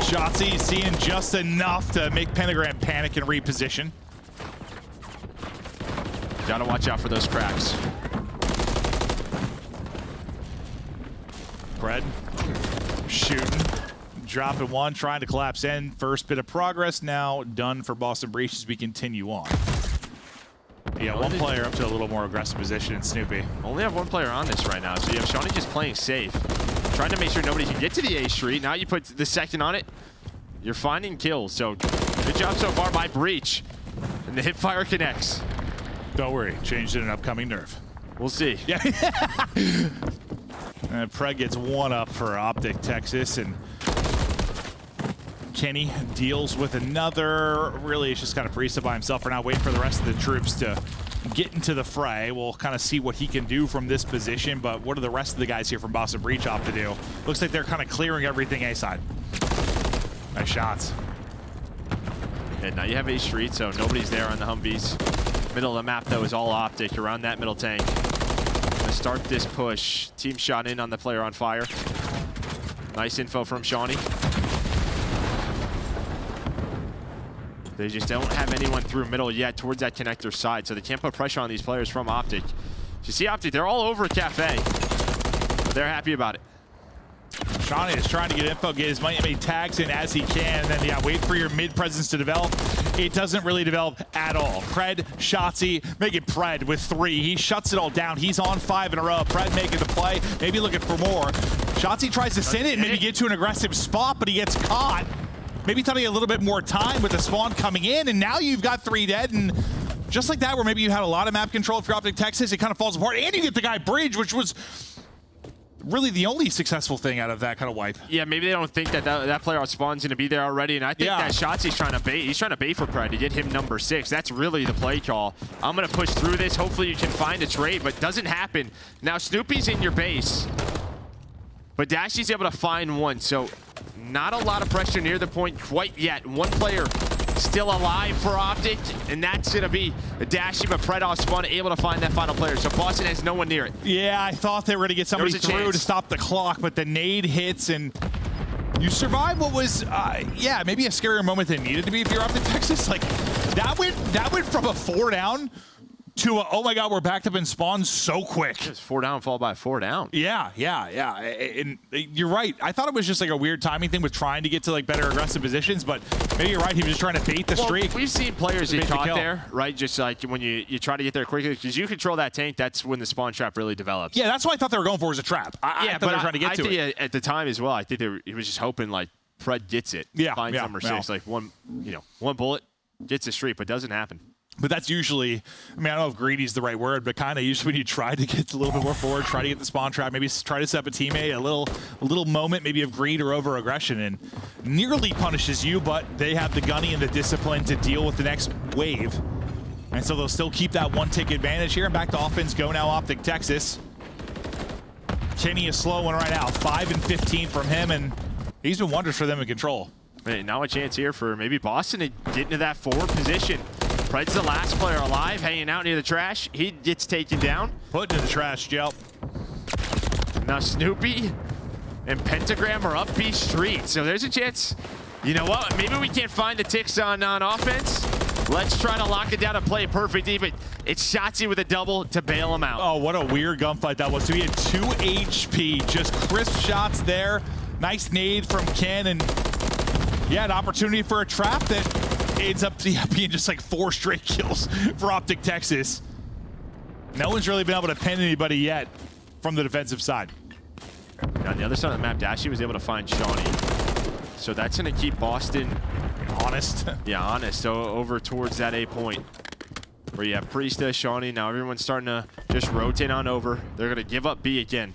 Shotzi seeing just enough to make Pentagram panic and reposition. Gotta watch out for those cracks. Pred shooting. Dropping 1, trying to collapse in. First bit of progress now done for Boston Breach as we continue on. Yeah, 1 player up to a little more aggressive position in Snoopy. Only have 1 player on this right now, so you have Shawnee just playing safe. Trying to make sure nobody can get to the A street. Now you put the second on it. You're finding kills, so good job so far by Breach. And the hipfire connects. Don't worry, changed in an upcoming nerf. We'll see. Yeah. And Pred gets 1 up for Optic Texas, and Kenny deals with another. Really, it's just kind of Priesta by himself for now, waiting for the rest of the troops to get into the fray. We'll kind of see what he can do from this position, but what are the rest of the guys here from Boston Breach off to do? Looks like they're kind of clearing everything A side. Nice shots. And now you have A Street, so nobody's there on the Humvees. Middle of the map, though, is all optic around that middle tank. Gonna start this push. Team shot in on the player on fire. Nice info from Shawnee. They just don't have anyone through middle yet towards that connector side, so they can't put pressure on these players from optic. You see optic, they're all over Cafe, but they're happy about it. Shawnee is trying to get info, get as many tags in as he can, and then yeah, wait for your mid presence to develop. It doesn't really develop at all. Pred, Shotzzy, making Pred with 3. He shuts it all down. He's on 5 in a row. Pred making the play, maybe looking for more. Shotzzy tries to send it and maybe get to an aggressive spot, but he gets caught. Maybe thought he had a little bit more time with the spawn coming in, and now you've got 3 dead, and just like that, where maybe you had a lot of map control for Optic Texas, it kind of falls apart, and you get the guy Bridge, which was really the only successful thing out of that kind of wipe. Yeah, maybe they don't think that that player on spawn's going to be there already, and I think that Shotzzy's trying to bait. He's trying to bait for Pred to get him number 6. That's really the play call. I'm going to push through this. Hopefully you can find a trade, but doesn't happen. Now Snoopy's in your base, but Dashy's able to find one, so not a lot of pressure near the point quite yet. One player still alive for Optic, and that's going to be Dashy, but Pred off spawn able to find that final player. So Boston has no one near it. Yeah, I thought they were going to get somebody through to stop the clock, but the nade hits, and you survive what was, yeah, maybe a scarier moment than needed to be if you're Optic Texas. Like, that went from a 4 down to a, oh my God, we're backed up in spawn so quick. It's 4 down, followed by 4 down. Yeah. And you're right. I thought it was just like a weird timing thing with trying to get to like better aggressive positions, but maybe you're right. He was just trying to bait the streak. We've seen players get caught there, right? Just like when you try to get there quickly, because you control that tank, that's when the spawn trap really develops. Yeah, that's what I thought they were going for, was a trap. I thought they were trying to get to it. I think at the time as well, I think he was just hoping like Pred gets it. Finds number 6, like one bullet, gets the streak, but doesn't happen. But that's usually, I mean, I don't know if greedy's the right word, but kind of usually when you try to get a little bit more forward, try to get the spawn trap, maybe try to set up a teammate, a little moment maybe of greed or over aggression, and nearly punishes you, but they have the gunny and the discipline to deal with the next wave. And so they'll still keep that 1-tick advantage here. And back to offense go now, Optic Texas. Kenny is slow one right now, 5 and 15 from him, and he's been wonders for them in control. Hey, now a chance here for maybe Boston to get into that forward position. Pred's the last player alive, hanging out near the trash. He gets taken down. Put into the trash, Joe. Now Snoopy and Pentagram are up B Street, so there's a chance. You know what? Maybe we can't find the ticks on offense. Let's try to lock it down and play it perfect, but it's Shotzzy with a double to bail him out. Oh, what a weird gunfight that was. So he had 2 HP, just crisp shots there. Nice nade from Ken, and yeah, an opportunity for a trap that ends up being just like 4 straight kills for Optic Texas. No one's really been able to pin anybody yet from the defensive side. On the other side of the map, Dashy was able to find Shawnee. So that's going to keep Boston honest. Yeah, honest. So over towards that A point where you have Priesta, Shawnee. Now everyone's starting to just rotate on over. They're going to give up B again.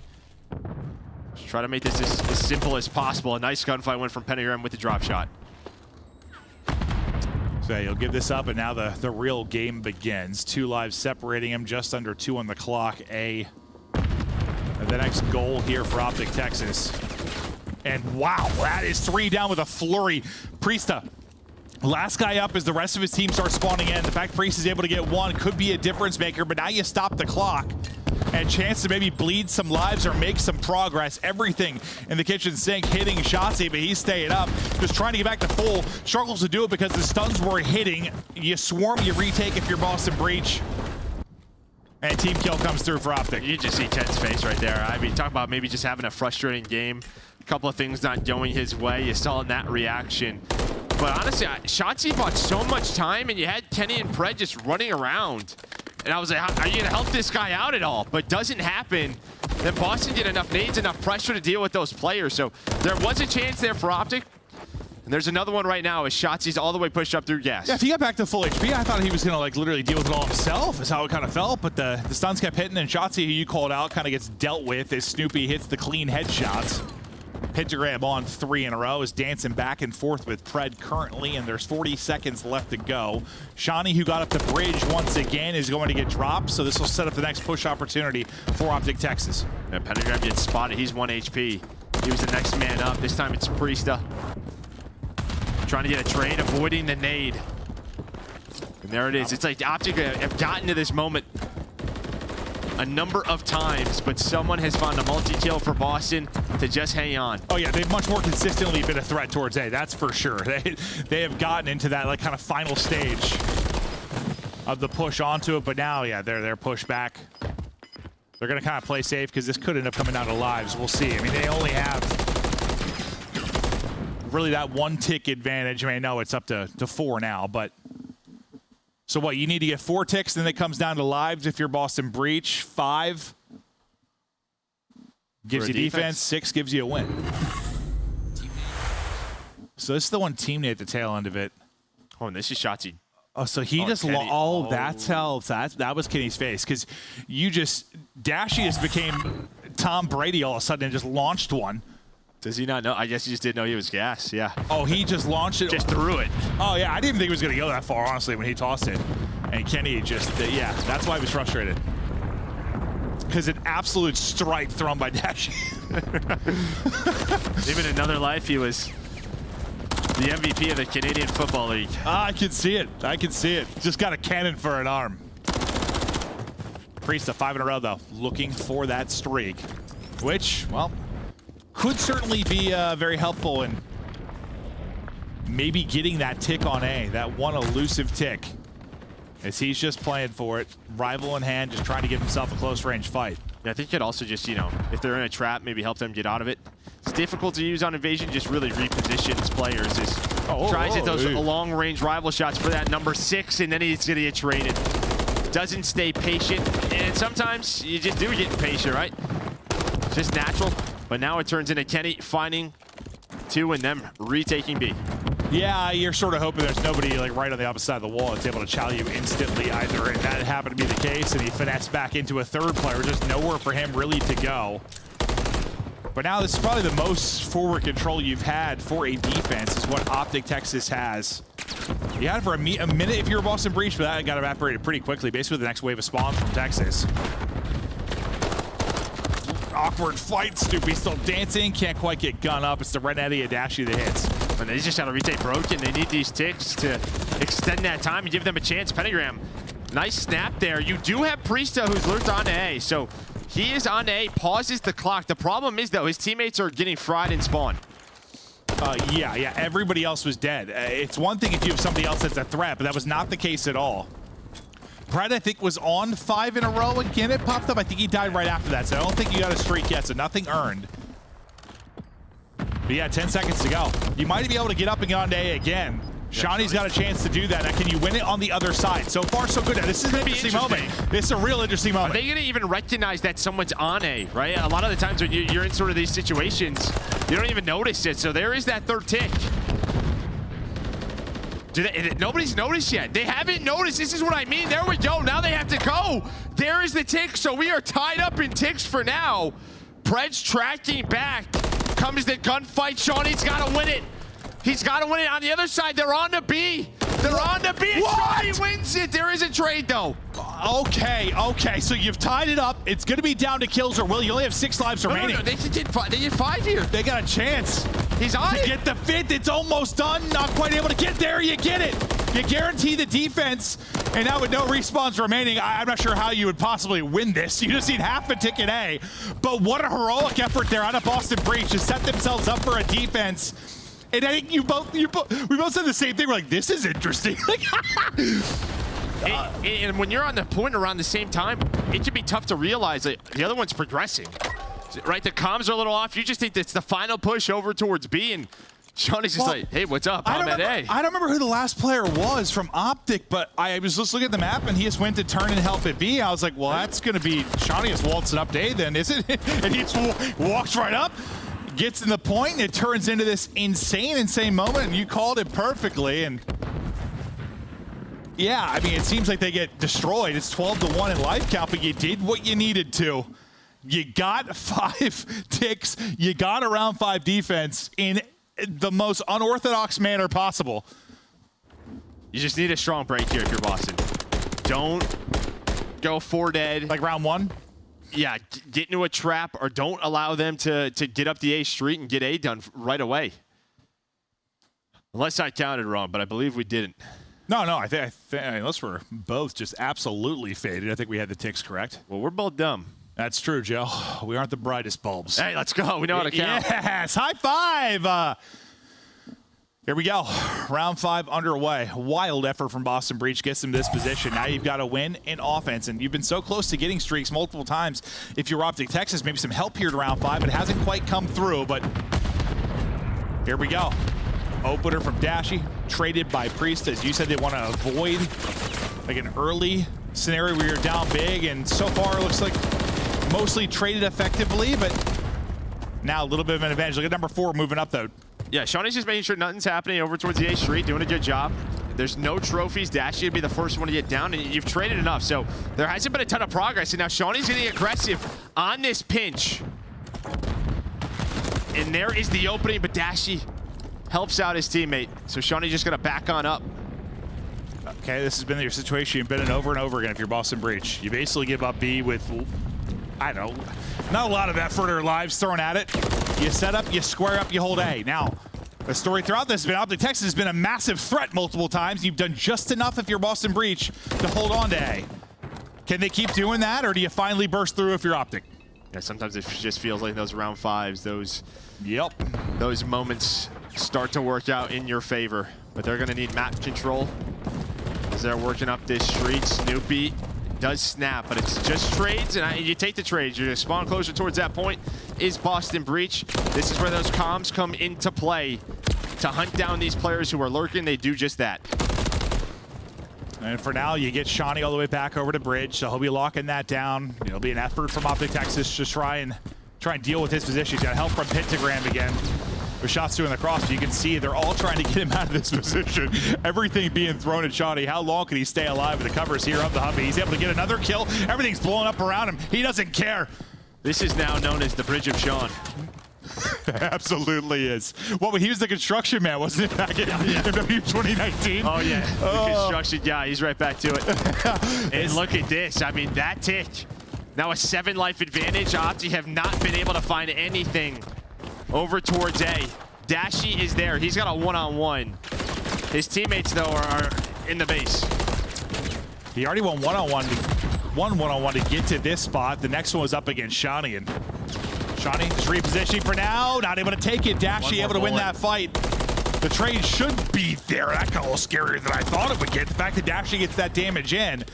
Just try to make this as simple as possible. A nice gunfight went from Pentagram with the drop shot. So you'll give this up, and now the real game begins. 2 lives separating him, just under 2 on the clock. The next goal here for Optic Texas. And wow, that is 3 down with a flurry. Priesta, last guy up as the rest of his team starts spawning in. The fact Priest is able to get 1 could be a difference maker, but now you stop the clock. And chance to maybe bleed some lives or make some progress. Everything in the kitchen sink hitting Shotzzy, but he's staying up. Just trying to get back to full. Struggles to do it because the stuns were hitting. You swarm, you retake if you're Boston Breach. And team kill comes through for Optic. You just see Ted's face right there. I mean, talk about maybe just having a frustrating game. A couple of things not going his way. You saw in that reaction. But honestly, Shotzzy bought so much time, and you had Kenny and Pred just running around. And I was like, are you going to help this guy out at all? But doesn't happen. Then Boston did enough nades, enough pressure to deal with those players. So there was a chance there for Optic. And there's another one right now as Shotzzy's all the way pushed up through gas. Yeah, if he got back to full HP, I thought he was going to like literally deal with it all himself, is how it kind of felt. But the stuns kept hitting, and Shotzzy, who you called out, kind of gets dealt with as Snoopy hits the clean headshots. Pentagram on 3 in a row is dancing back and forth with Pred currently, and there's 40 seconds left to go. Shawnee, who got up the bridge once again, is going to get dropped, so this will set up the next push opportunity for Optic Texas. Yeah, Pentagram gets spotted. He's 1 HP. He was the next man up. This time it's Priesta. Trying to get a trade, avoiding the nade. And there it is. It's like Optic have gotten to this moment a number of times, but someone has found a multi-kill for Boston to just hang on. Oh yeah, they've much more consistently been a threat towards A, that's for sure. They have gotten into that like kind of final stage of the push onto it, but now, yeah, they're pushed back. They're gonna kind of play safe because this could end up coming down to lives. We'll see. I mean, they only have really that 1 tick advantage. I mean, I know it's up to 4 now, but so what, you need to get 4 ticks, then it comes down to lives if you're Boston Breach. 5 gives you defense, 6 gives you a win. So this is the one teammate at the tail end of it. Oh, and this is Shotzi. Oh, so he just that's how that was Kenny's face, because you just Dashy just became Tom Brady all of a sudden and just launched one. Does he not know? I guess he just didn't know he was gas. Yeah. Oh, he just launched it. Just threw it. Oh yeah, I didn't think he was gonna go that far, honestly, when he tossed it. And Kenny just yeah, that's why he was frustrated. Because an absolute strike thrown by Dashy. Even in another life, he was the MVP of the Canadian Football League. I can see it. I can see it. Just got a cannon for an arm. Priesta 5 in a row, though. Looking for that streak. Which, well, could certainly be very helpful in maybe getting that tick on A. That one elusive tick. As he's just playing for it. Rival in hand, just trying to give himself a close range fight. Yeah, I think it also just, you know, if they're in a trap, maybe help them get out of it. It's difficult to use on Invasion, just really repositions players. Tries to hit those long-range rival shots for that number 6, and then he's going to get traded. Doesn't stay patient, and sometimes you just do get impatient, right? Just natural. But now it turns into Kenny finding 2 and them retaking B. Yeah, you're sort of hoping there's nobody like right on the opposite side of the wall that's able to chow you instantly either, and that happened to be the case, and he finessed back into a 3rd player. Just nowhere for him really to go. But now this is probably the most forward control you've had for a defense is what Optic Texas has. You had it for a minute if you're a Boston Breach, but that got evaporated pretty quickly, basically the next wave of spawns from Texas. Awkward fight, Stoopy still dancing, can't quite get gun up. It's the Red Eddie Adachi that hits. And they just had a retake broken. They need these ticks to extend that time and give them a chance. Pentagram, nice snap there. You do have Priesta who's lurked on A, so he is on A, pauses the clock. The problem is, though, his teammates are getting fried in spawn. Yeah, everybody else was dead. It's one thing if you have somebody else that's a threat, but that was not the case at all. Pred, I think, was on 5 in a row again. It popped up. I think he died right after that, so I don't think you got a streak yet, so nothing earned. But yeah, 10 seconds to go. You might be able to get up and get on to A again. Shawnee's got a chance to do that. Now, can you win it on the other side? So far, so good. This is an interesting moment. This is a real interesting moment. Are they going to even recognize that someone's on A, right? A lot of the times when you're in sort of these situations, you don't even notice it. So there is that 3rd tick. Nobody's noticed yet. They haven't noticed. This is what I mean. There we go. Now they have to go. There is the tick. So we are tied up in ticks for now. Pred's tracking back. Comes the gunfight. Shawnee's got to win it. He's got to win it. On the other side, they're on to B. They're on to B. And Shawnee wins it. There is a trade, though. Okay. So you've tied it up. It's going to be down to kills, or will you only have 6 lives remaining? No. They did 5 here. They got a chance. He's on to it. Get the 5th. It's almost done. Not quite able to get there. You get it. You guarantee the defense. And now with no respawns remaining, I'm not sure how you would possibly win this. You just need half a ticket A. But what a heroic effort there out of Boston Breach to set themselves up for a defense. And I think we both said the same thing. We're like, this is interesting. And when you're on the point around the same time, it can be tough to realize that the other one's progressing. Right, the comms are a little off. You just think it's the final push over towards B, and Shawnee's just like, hey, what's up? I'm at A. I don't remember who the last player was from Optic, but I was just looking at the map, and he just went to turn and help at B. I was like, well, that's going to be Shawnee is waltzing up to A then, is it? And he just walks right up, gets in the point, and it turns into this insane moment, and you called it perfectly. And yeah, I mean, it seems like they get destroyed. It's 12-1 in life count, but you did what you needed to. You got 5 ticks. You got a round 5 defense in the most unorthodox manner possible. You just need a strong break here if you're Boston. Don't go 4 dead. Like round 1? Yeah, get into a trap or don't allow them to get up the A street and get A done right away. Unless I counted wrong, but I believe we didn't. No, I think unless we're both just absolutely faded. I think we had the ticks correct. Well, we're both dumb. That's true, Joe. We aren't the brightest bulbs. Hey, let's go. We know how to count. Yes, high five. Here we go. Round 5 underway. Wild effort from Boston Breach gets them this position. Now you've got to win in offense, and you've been so close to getting streaks multiple times. If you're Optic Texas, maybe some help here to round 5. It hasn't quite come through, but here we go. Opener from Dashy, traded by Priest. As you said, they want to avoid like an early scenario where you're down big, and so far it looks like mostly traded effectively, but now a little bit of an advantage. Look at number 4 moving up, though. Yeah, Shawnee's just making sure nothing's happening over towards the A street, doing a good job. There's no trophies. Dashy would be the first one to get down, and you've traded enough, so there hasn't been a ton of progress, and now Shawnee's getting aggressive on this pinch. And there is the opening, but Dashy helps out his teammate, so Shawnee just gonna back on up. Okay, this has been your situation. You've been in over and over again if you're Boston Breach. You basically give up B with, I don't know, not a lot of effort or lives thrown at it. You set up, you square up, you hold A. Now, the story throughout this has been Optic Texas has been a massive threat multiple times. You've done just enough if you're Boston Breach to hold on to A. Can they keep doing that, or do you finally burst through if you're Optic? Yeah, sometimes it just feels like those round 5s, those moments start to work out in your favor. But they're gonna need map control as they're working up this street. Snoopy does snap, but it's just trades, and you take the trades. You're gonna spawn closer towards that point is Boston Breach. This is where those comms come into play to hunt down these players who are lurking. They do just that. And for now, you get Shawnee all the way back over to Bridge, so he'll be locking that down. It'll be an effort from Optic Texas to try and deal with his position. He's got help from Pentagram again. With shots doing the cross, but you can see they're all trying to get him out of this position. Everything being thrown at Shawnee. How long can he stay alive with the covers here of the Humvee? He's able to get another kill. Everything's blowing up around him. He doesn't care. This is now known as the Bridge of Sean. Absolutely is. Well, he was the construction man, wasn't it, back in MW 2019? Oh, yeah. The construction guy. He's right back to it. And look at this. I mean, that tick. Now a 7 life advantage. Opti have not been able to find anything over towards A. Dashy is there. He's got a one-on-one. His teammates, though, are in the base. He already won one-on-one to get to this spot. The next one was up against Shawnee, and Shawnee just repositioning for now. Not able to take it. Dashy able to win that fight. The trade should be there. That got a little scarier than I thought it would get. The fact that Dashy gets that damage in,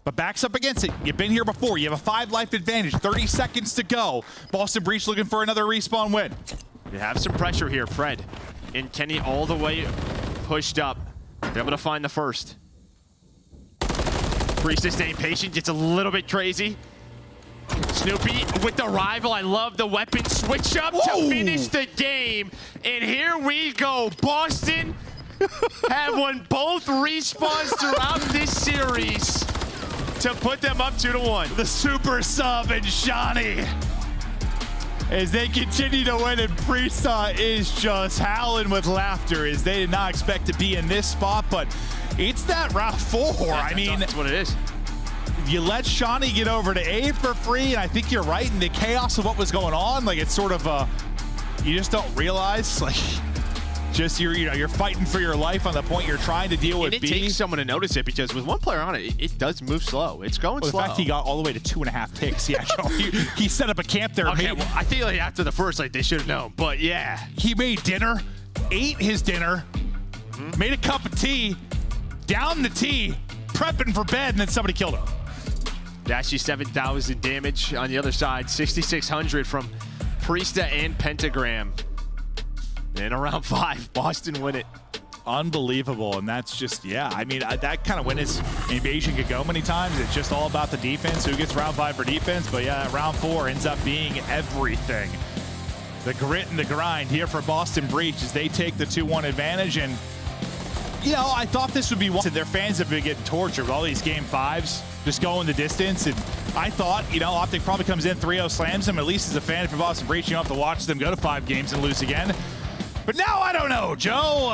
but backs up against it. You've been here before. You have a 5 life advantage. 30 seconds to go. Boston Breach looking for another respawn win. You have some pressure here, Fred. And Kenny all the way pushed up. They're able to find the first. Priestess staying patient. Gets a little bit crazy. Snoopy with the rival. I love the weapon switch up to finish the game. And here we go. Boston have won both respawns throughout this series to put them up 2-1. The super sub and Shawnee as they continue to win, and Priesta is just howling with laughter as they did not expect to be in this spot, but it's that round 4. I mean, that's what it is. You let Shawnee get over to A for free, and I think you're right in the chaos of what was going on. Like, it's sort of you just don't realize, like, just you're fighting for your life on the point you're trying to deal with. And it takes someone to notice it, because with one player on it, it does move slow. It's going slow. The fact he got all the way to 2.5 ticks, yeah, he set up a camp there. Okay, well, I think like after the first, like, they should have known, but yeah. He made dinner, ate his dinner, made a cup of tea, down the tea, prepping for bed, and then somebody killed him. Dashy 7,000 damage on the other side, 6,600 from Priesta and Pentagram. And around 5, Boston win it. Unbelievable, and that's just, yeah, I mean, that kind of win is, invasion could go many times. It's just all about the defense, who gets round 5 for defense, but yeah, round 4 ends up being everything. The grit and the grind here for Boston Breach as they take the 2-1 advantage, and, you know, I thought this would be one. Their fans have been getting tortured with all these game 5s, just going the distance. And I thought, you know, Optic probably comes in 3-0, slams them. At least as a fan, if you're Boston Breach, you don't have to watch them go to 5 games and lose again. But now I don't know, Joe.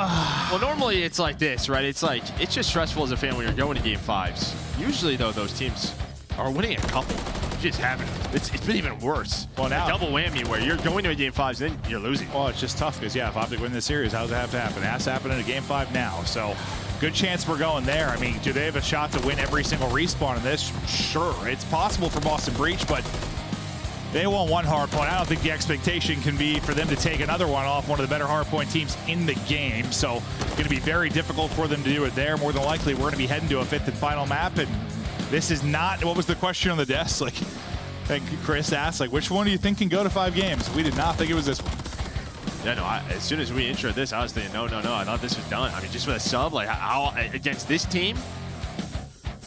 Well, normally it's like this, right? It's just stressful as a fan when you're going to game 5s. Usually, though, those teams are winning a couple. You just haven't. It's been even worse. Well, now a double whammy where you're going to a game 5s, then you're losing. Well, it's just tough because, yeah, if Optic win this series, how does it have to happen? It has to happen in a game 5 now. So good chance we're going there. I mean, do they have a shot to win every single respawn in this? Sure. It's possible for Boston Breach, but they won one hardpoint. I don't think the expectation can be for them to take another one off one of the better hardpoint teams in the game. So going to be very difficult for them to do it there. More than likely, we're going to be heading to a 5th and final map. And this is not, what was the question on the desk? Like, I think Chris asked, like, which one do you think can go to 5 games? We did not think it was this one. Yeah, no, as soon as we introed this, I was thinking, no. I thought this was done. I mean, just with a sub, like, how against this team?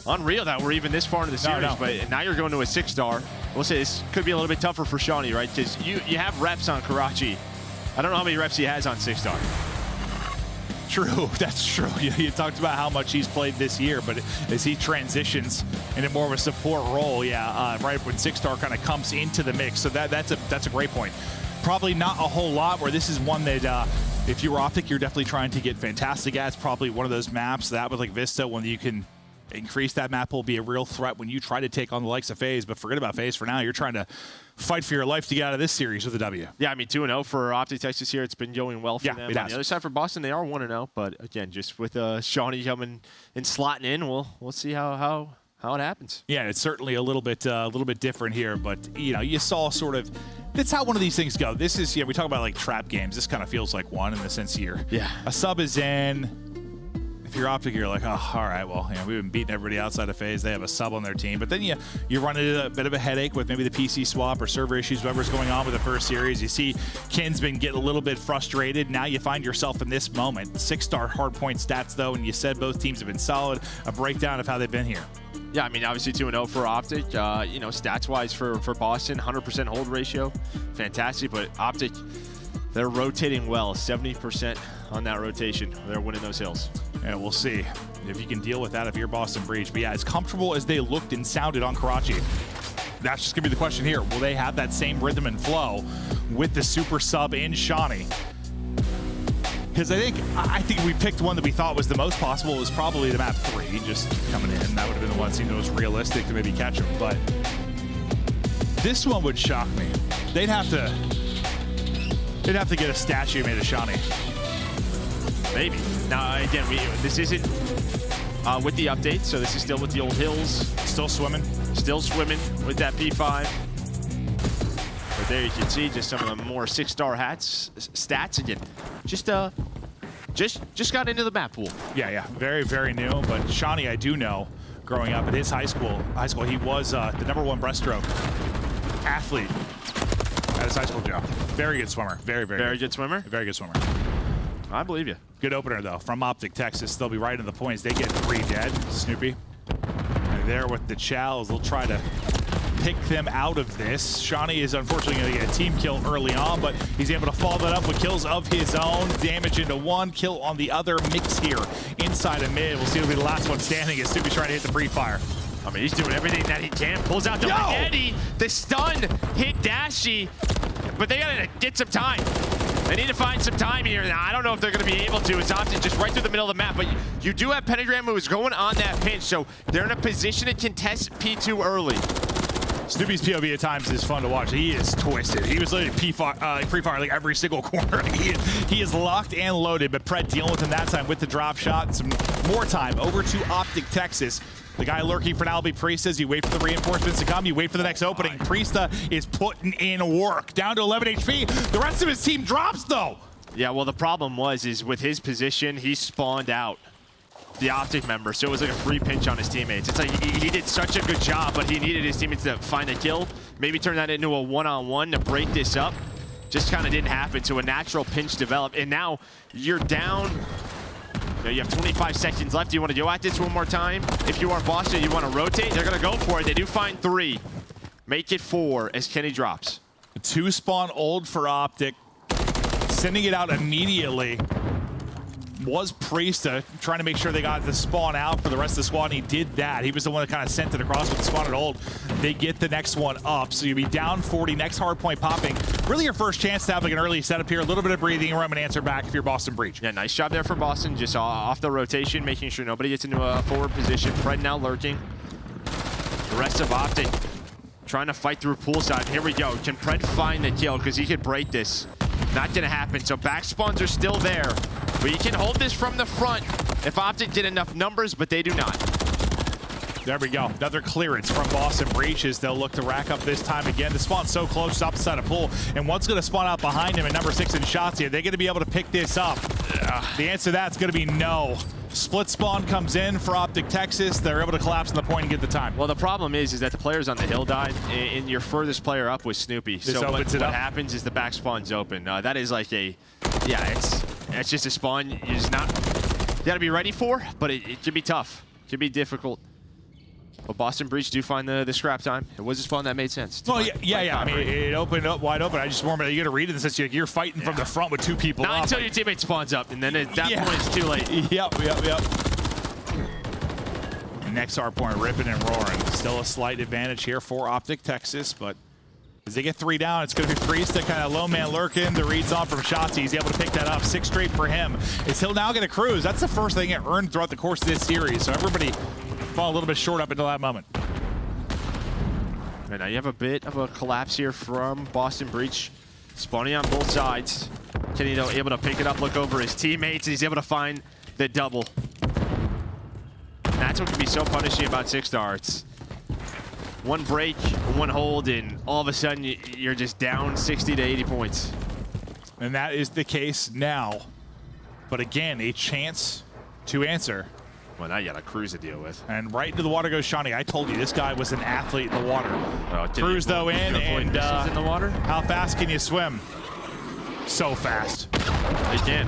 Unreal that we're even this far into the series, No. But now you're going to a 6-star. We'll say this could be a little bit tougher for Shawnee, right? Because you have reps on Karachi. I don't know how many reps he has on 6-star. True, that's true. You talked about how much he's played this year, but as he transitions into more of a support role, right when 6-star kind of comes into the mix. So that's a great point. Probably not a whole lot, where this is one that if you were Optic, you're definitely trying to get fantastic at. It's probably one of those maps that with like Vista, when you can increase that map, will be a real threat when you try to take on the likes of FaZe. But forget about FaZe for now. You're trying to fight for your life to get out of this series with a W. Yeah, I mean, 2-0 for Optic Texas here. It's been going well for them. It On has. the other side for Boston, they are 1-0. But again, just with Shawnee coming and slotting in, we'll see how it happens. Yeah, it's certainly a little bit different here, but you know, you saw sort of that's how one of these things go. This is, we talk about like trap games. This kind of feels like one in the sense here. Yeah, a sub is in. If you're Optic, you're like, oh, all right, well, we've been beating everybody outside of FaZe. They have a sub on their team. But then you run into a bit of a headache with maybe the PC swap or server issues, whatever's going on with the first series. You see Kin's been getting a little bit frustrated. Now you find yourself in this moment. 6-star hardpoint stats, though, and you said both teams have been solid. A breakdown of how they've been here. Yeah, I mean, obviously 2-0 for Optic. Stats-wise for Boston, 100% hold ratio. Fantastic, but Optic, they're rotating well, 70% on that rotation. They're winning those hills. Yeah, we'll see if you can deal with that if you're Boston Breach. But yeah, as comfortable as they looked and sounded on Karachi, that's just going to be the question here. Will they have that same rhythm and flow with the super sub in Shawnee? Because I think we picked one that we thought was the most possible. It was probably the map 3 just coming in. That would have been the one that seemed the most realistic to maybe catch him. But this one would shock me. They'd have to get a statue made of Shawnee. Maybe. Now, again, this isn't with the update, so this is still with the old hills. Still swimming with that P5. But there you can see just some of the more 6-star stats again. Just got into the map pool. Yeah. Very, very new. But Shawnee, I do know, growing up at his high school, he was the #1 breaststroke athlete at his high school job. Very good swimmer. Very good swimmer. Very good swimmer. I believe you. Good opener, though, from Optic Texas. They'll be right in the points. They get 3 dead. Snoopy. And there with the Chows. They'll try to pick them out of this. Shawnee is unfortunately going to get a team kill early on, but he's able to follow that up with kills of his own. Damage into one, kill on the other. Mix here inside of mid. We'll see who'll be the last one standing as Snoopy's trying to hit the pre-fire. I mean, he's doing everything that he can. Pulls out the Eddie. The stun hit Dashy, but they got to get some time. They need to find some time here. Now, I don't know if they're going to be able to. It's Optic just right through the middle of the map, but you do have Pentagram who is going on that pinch, so they're in a position to contest P2 early. Snoopy's POV at times is fun to watch. He is twisted. He was literally pre-fire like every single corner. He is locked and loaded, but Pred dealing with him that time with the drop shot. And some more time over to Optic Texas. The guy lurking for now will be Priest. As you wait for the reinforcements to come, you wait for the next opening. Priesta is putting in work. Down to 11 HP. The rest of his team drops, though. Yeah, well, the problem is with his position, he spawned out the Optic member, so it was like a free pinch on his teammates. It's like he did such a good job, but he needed his teammates to find a kill, maybe turn that into a one-on-one to break this up. Just kind of didn't happen, so a natural pinch developed, and now you're down. You have 25 seconds left. Do you want to go at this one more time? If you are Boston, you want to rotate, they're going to go for it. They do find 3. Make it 4 as Kenny drops. 2 spawn old for Optic. Sending it out immediately. was Priest trying to make sure they got the spawn out for the rest of the squad, and he did that. He was the one that kind of sent it across with the spawn at hold. They get the next one up, so you'll be down 40, next hard point popping. Really your first chance to have like an early setup here, a little bit of breathing room and answer back if you're Boston Breach. Yeah, nice job there from Boston, just off the rotation, making sure nobody gets into a forward position. Pred now lurking. The rest of Optic trying to fight through poolside. Here we go. Can Pred find the kill? Because he could break this. Not going to happen. So back spawns are still there. But you can hold this from the front if Optic did enough numbers, but they do not. There we go. Another clearance from Boston Breach as they'll look to rack up this time again. The spawn's so close, opposite of pool. And what's going to spawn out behind him at number 6 in shots here? They're going to be able to pick this up. The answer to that's going to be no. Split spawn comes in for Optic Texas. They're able to collapse on the point and get the time. Well, the problem is that the players on the hill died, and your furthest player up was Snoopy. This so opens what it up. happens is the back spawn's open. That is like a, yeah, it's just a spawn you just not, you got to be ready for, but it can be tough. It can be difficult. But Boston Breach do find the scrap time. It was a spawn that made sense. Well, yeah. I mean, it opened up wide open. I just warmed it. You got to read it. It says you're fighting from the front with 2 people Not up. until your teammate spawns up, and then at that point it's too late. Yep. Next hardpoint ripping and roaring. Still a slight advantage here for Optic Texas, but as they get 3 down, it's going to be Priest, that kind of low man lurking. The reads on from Shotzi. He's able to pick that up. 6 straight for him. Is he'll now get a cruise. That's the first thing it earned throughout the course of this series. So everybody fall a little bit short up until that moment. And now you have a bit of a collapse here from Boston Breach. Spawning on both sides. Kenny, though, able to pick it up, look over his teammates, and he's able to find the double. And that's what can be so punishing about 6-star. It's one break, one hold, and all of a sudden you're just down 60 to 80 points. And that is the case now. But again, a chance to answer. Well, now you got a cruise to deal with. And right into the water goes Shawnee. I told you, this guy was an athlete in the water. Cruise, though, in, and in the water? How fast can you swim? So fast. He can.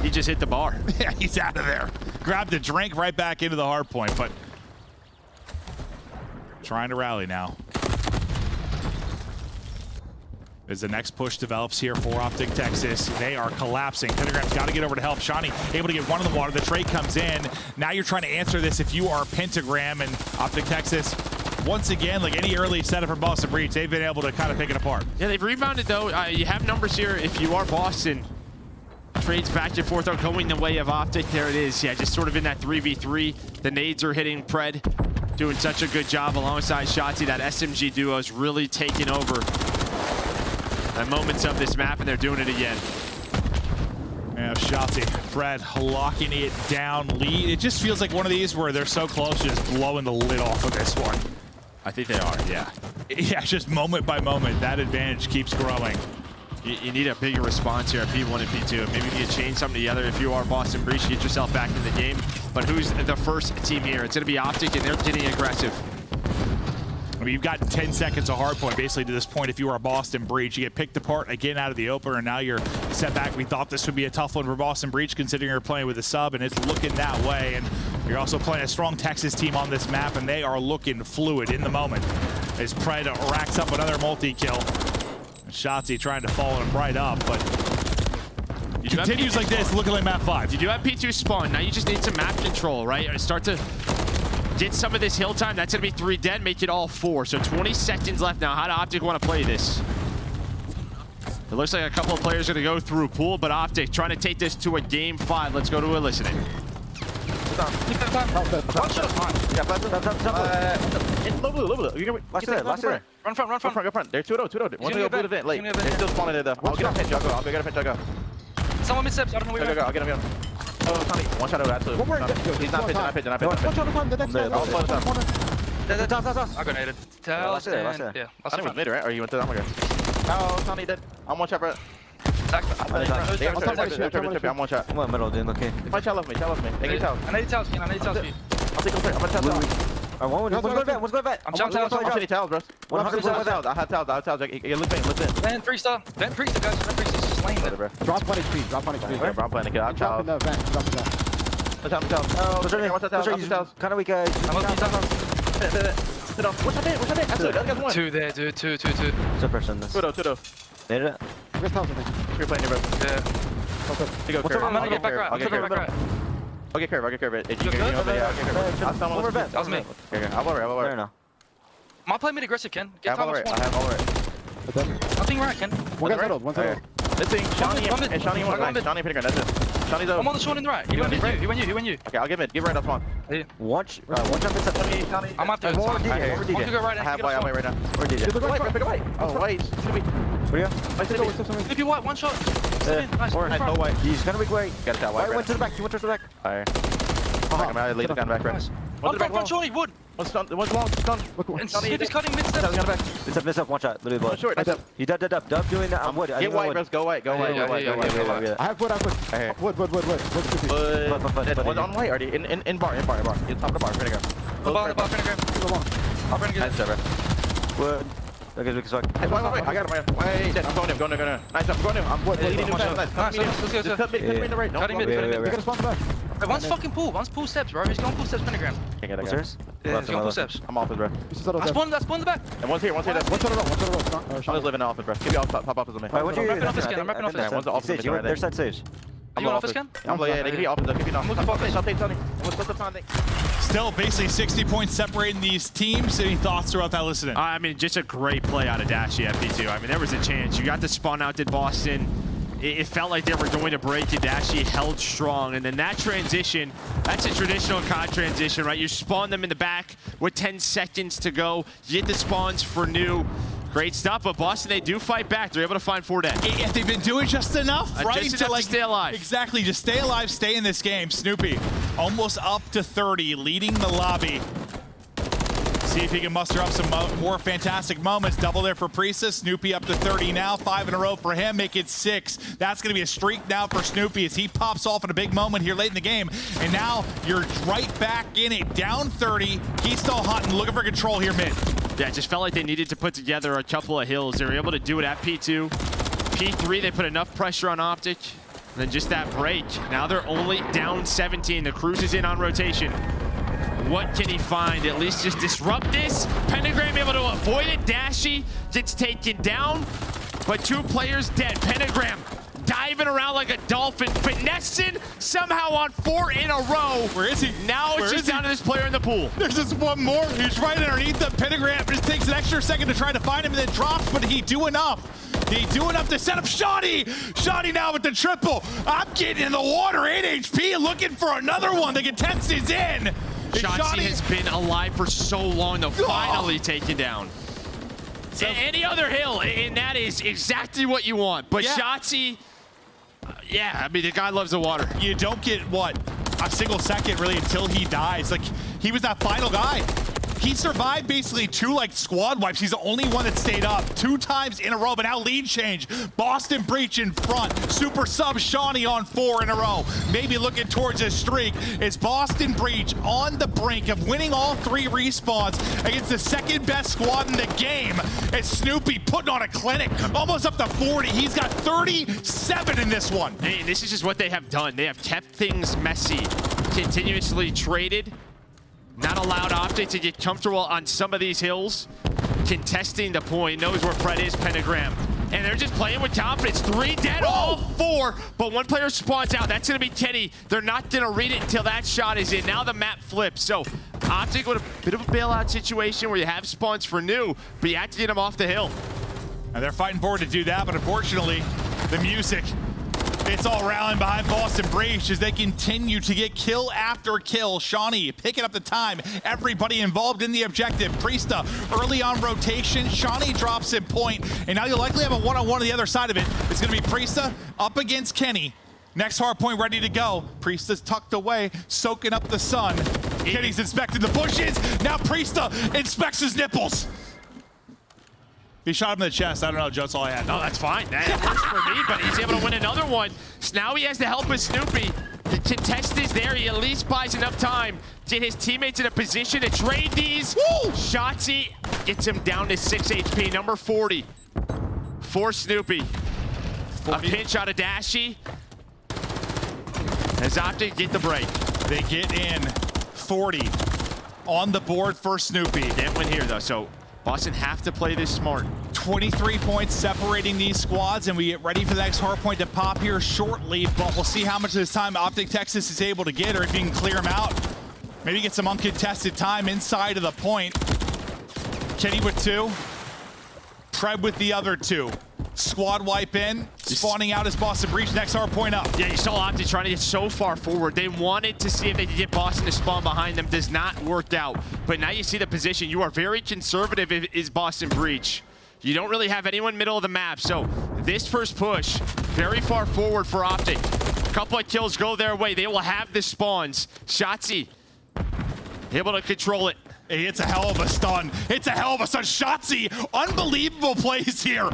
He just hit the bar. Yeah, he's out of there. Grabbed a drink right back into the hard point, but trying to rally now. As the next push develops here for Optic Texas, they are collapsing. Pentagram's got to get over to help. Shawnee able to get one in the water. The trade comes in. Now you're trying to answer this if you are Pentagram, and Optic Texas, once again, like any early setup from Boston Breach, they've been able to kind of pick it apart. Yeah, they've rebounded, though. You have numbers here if you are Boston. Trades back and forth are going the way of Optic. There it is. Yeah, just sort of in that 3v3. The nades are hitting Pred. Doing such a good job alongside Shotzi. That SMG duo is really taking over at moments of this map, and they're doing it again. Yeah, Shotzi, Pred locking it down. Lead. It just feels like one of these where they're so close to just blowing the lid off of this one. I think they are, yeah. Yeah, just moment by moment, that advantage keeps growing. You need a bigger response here at P1 and P2. Maybe you can change something together if you are Boston Breach, get yourself back in the game. But who's the first team here? It's going to be Optic, and they're getting aggressive. I mean, you've got 10 seconds of hardpoint basically to this point if you are a Boston Breach. You get picked apart again out of the opener, and now you're set back. We thought this would be a tough one for Boston Breach considering you're playing with a sub, and it's looking that way. And you're also playing a strong Texas team on this map, and they are looking fluid in the moment as Pred racks up another multi-kill. Shotzi trying to follow him right up, but continues like this, looking like map 5. You do have P2 spawn. Now you just need some map control, right? Start to get some of this hill time. That's going to be 3 dead, make it all 4. So 20 seconds left now. How do Optic want to play this? It looks like a couple of players are going to go through pool, but Optic trying to take this to a game 5. Let's go to a listening. Run front. They're 2-0. One to go blue event late. They're still spawning there though. I'll get on pinch. I'll go get a pinch. I'll go. Someone mid-steps. I don't know where I'll get him. Oh, Tommy. One shot over. Absolutely. He's not pitching. I grenaded. Last there. Yeah. I think it was mid, right? Or you went to that one? Oh, Tommy dead. I'm one shot, bro. I'm one shot. I'm in middle, dude. Okay. My child left me. They need towels. I need towels, Ken. I need towels for you. I'll take them. I'm gonna towels. What's going back? I'm jumping towels. I need towels, bro. 100% towels. I have towels. You lift in. Vent 3-star. Vent 3-star, guys. Vent 3-star. Just laying there. Drop 1 HP. I'm playing the I'm towels. Kind of weak guys. I'm up to towels. What's that? 2 there, dude. 2. It's a person. 2-0. Made it. You're playing here, bro. Yeah. You go curve. I'm gonna get back right. I'll get curve. I'll get curve. I'll get curve. You go over there. I'll get curve. I'll stand on That was me. Okay, I'm over. I'm over. now. My play mid aggressive, Ken. I Get have all time right. I have all right. Nothing right, Ken. One guy's settled. One settled. Let's see. Shawnee and Shawnee one. Shawnee Pinnacle. That's it. Shawnee's I'm over. on the short in the right. He went you. Okay, I'll give it. Give right up one. One jump inside. Shawnee. I'm after More it. DJ. I'm gonna go right I now. have white. I'm right now. Or DJ. Pick a white. Oh, white. Snoopy. What do you have? If you white, one shot. Nice. Nice. Go white. He's gonna be great. Got that white. White went to the back. He went to the back. Alright. I'm gonna lead the gun back, right? One front, Shawnee, wood. One's long. Stun. And Snoopy's cutting mid steps. Gun back. Miss up. One shot. Literally blood. Short. That's up. He dub. Dub doing that. I'm wood. Get white, bros. Go white. Go white. Go white. Go white. I have wood. Wood. One's on white already. In bar. You top of the bar. Ready to go. The bar, pentagram. Nice job, bro. Wood. Okay, we can swag. Wait. I got him. Wait. I'm going him. Nice job. I'm going him. I'm wood. Let's go. Cut me in the right. Cutting mid. We're gonna spawn back. One's fucking pool. One's pool steps, bro. He's going pool steps, pentagram. Upstairs? Yeah, he's going pool steps. I'm off it, bro. I spawned in the back. And one's here. One's Shawnee's living in office, bro. Give me off top office with me. Wait, what'd you I'm wrapping off this, Ken. I'm wrapping off this. One's the office. Their side saves. Are you on office, Ken? I'm like, yeah, they give me office. Give me I'm looking for office. I'll take Tony. What's the time thing? Still basically 60 points separating these teams. Any thoughts throughout that listening? I mean, just a great play out of Dashy at P2. I mean, there was a chance. You got the spawn out, did Boston. It felt like they were going to break it. Dashy held strong. And then that transition, that's a traditional COD transition, right? You spawn them in the back with 10 seconds to go. You get the spawns for new. Great stuff, but Boston, they do fight back. They're able to find 4 dead. If they've been doing just enough, right? Just enough to stay alive. Exactly, just stay alive, stay in this game. Snoopy, almost up to 30, leading the lobby. See if he can muster up some more fantastic moments. Double there for Priestess. Snoopy up to 30 now. 5 in a row for him. Make it 6. That's going to be a streak now for Snoopy as he pops off in a big moment here late in the game. And now you're right back in it. Down 30. He's still hunting, looking for control here mid. Yeah, it just felt like they needed to put together a couple of hills. They were able to do it at P2. P3, they put enough pressure on Optic. And then just that break. Now they're only down 17. The Cruise is in on rotation. What can he find? At least just disrupt this. Pentagram able to avoid it. Dashy gets taken down, but 2 players dead. Pentagram diving around like a dolphin, finessing somehow on 4 in a row. Where is he? Now it's just down to this player in the pool. There's just one more. He's right underneath the Pentagram. Just takes an extra second to try to find him and then drops, but he do enough. He do enough to set up Shawnee. Shawnee now with the triple. I'm getting in the water. 8 HP looking for another one. The contest is in. Shotzi has been alive for so long, though, finally taken down. So, any other hill, and that is exactly what you want. But yeah. Shotzi, yeah, I mean, the guy loves the water. You don't get, what, a single second, really, until he dies. Like, he was that final guy. He survived basically 2 like squad wipes. He's the only one that stayed up 2 times in a row, but now lead change. Boston Breach in front. Super sub Shawnee on 4 in a row. Maybe looking towards a streak. Is Boston Breach on the brink of winning all 3 respawns against the second best squad in the game? It's Snoopy putting on a clinic, almost up to 40. He's got 37 in this one. Hey, this is just what they have done. They have kept things messy, continuously traded. Not allowed Optic to get comfortable on some of these hills. Contesting the point, knows where Fred is, Pentagram. And they're just playing with confidence. 3 dead, all 4, but 1 player spawns out. That's gonna be Kenny. They're not gonna read it until that shot is in. Now the map flips. So Optic with a bit of a bailout situation where you have spawns for new, but you have to get them off the hill. And they're fighting forward to do that, but unfortunately, the music, it's all rallying behind Boston Breach as they continue to get kill after kill. Shawnee picking up the time. Everybody involved in the objective. Priesta early on rotation. Shawnee drops in point, and now you'll likely have a one-on-one on the other side of it. It's going to be Priesta up against Kenny. Next hardpoint ready to go. Priesta's tucked away, soaking up the sun. Kenny's inspecting the bushes. Now Priesta inspects his nipples. He shot him in the chest. I don't know, Joe, that's all I had. No, that's fine. That works for me, but he's able to win another one. So now he has the help of Snoopy. The contest is there. He at least buys enough time to get his teammates in a position to trade these. Woo! Shotzi gets him down to 6 HP, number 40 for Snoopy. 40. A pinch out of Dashy. As Optic get the break. They get in 40 on the board for Snoopy. Can't win here, though, so Boston have to play this smart. 23 points separating these squads, and we get ready for the next hard point to pop here shortly, but we'll see how much of this time Optic Texas is able to get, or if you can clear them out. Maybe get some uncontested time inside of the point. Kenny with 2. Pred with the other 2. Squad wipe in, spawning out as Boston Breach, next hard point up. Yeah, you saw Optic trying to get so far forward. They wanted to see if they could get Boston to spawn behind them. Does not work out. But now you see the position. You are very conservative is Boston Breach. You don't really have anyone middle of the map. So this first push, very far forward for Optic. A couple of kills go their way. They will have the spawns. Shotzzy able to control it. Hey, it's a hell of a stun. It's a hell of a stun. Shotzzy, unbelievable plays here.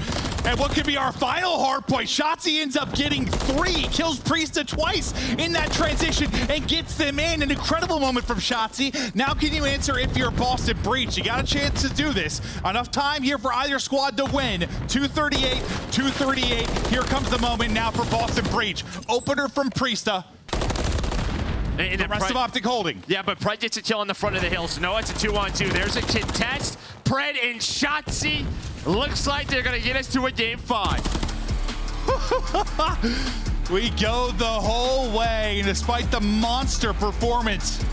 And what could be our final hard point? Shotzzy ends up getting 3, kills Priesta twice in that transition and gets them in. An incredible moment from Shotzzy. Now can you answer if you're Boston Breach? You got a chance to do this. Enough time here for either squad to win. 238, 238. Here comes the moment now for Boston Breach. Opener from Priesta. And the rest of Optic holding. Yeah, but Pred gets a kill on the front of the hill, so no, it's a 2-on-2. There's a contest. Pred and Shotzzy. Looks like they're going to get us to a game 5. We go the whole way, and despite the monster performance,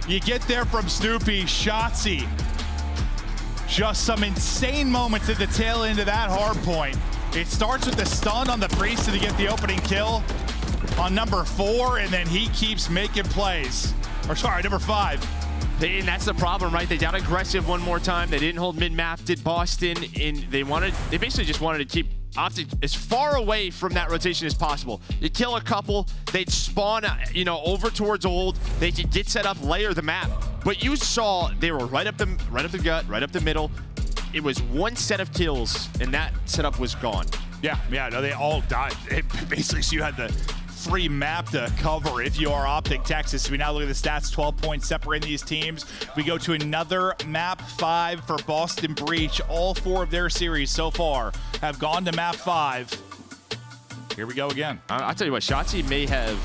you get there from Snoopy, Shotzzy. Just some insane moments at the tail end of that hard point. It starts with the stun on the Priest to get the opening kill on number 4, and then he keeps making plays. Or sorry, number 5. And that's the problem, right? They got aggressive one more time. They didn't hold mid-map, did Boston, and they basically just wanted to keep Optic as far away from that rotation as possible. You kill a couple, they'd spawn, over towards old. They could get set up, layer the map. But you saw they were right up the gut, right up the middle. It was one set of kills, and that setup was gone. Yeah, no, they all died. Basically, so you had the free map to cover if you are Optic Texas. We now look at the stats, 12 points separating these teams. We go to another map 5 for Boston Breach. All 4 of their series so far have gone to map 5. Here we go again. I'll tell you what, Shotzzy may have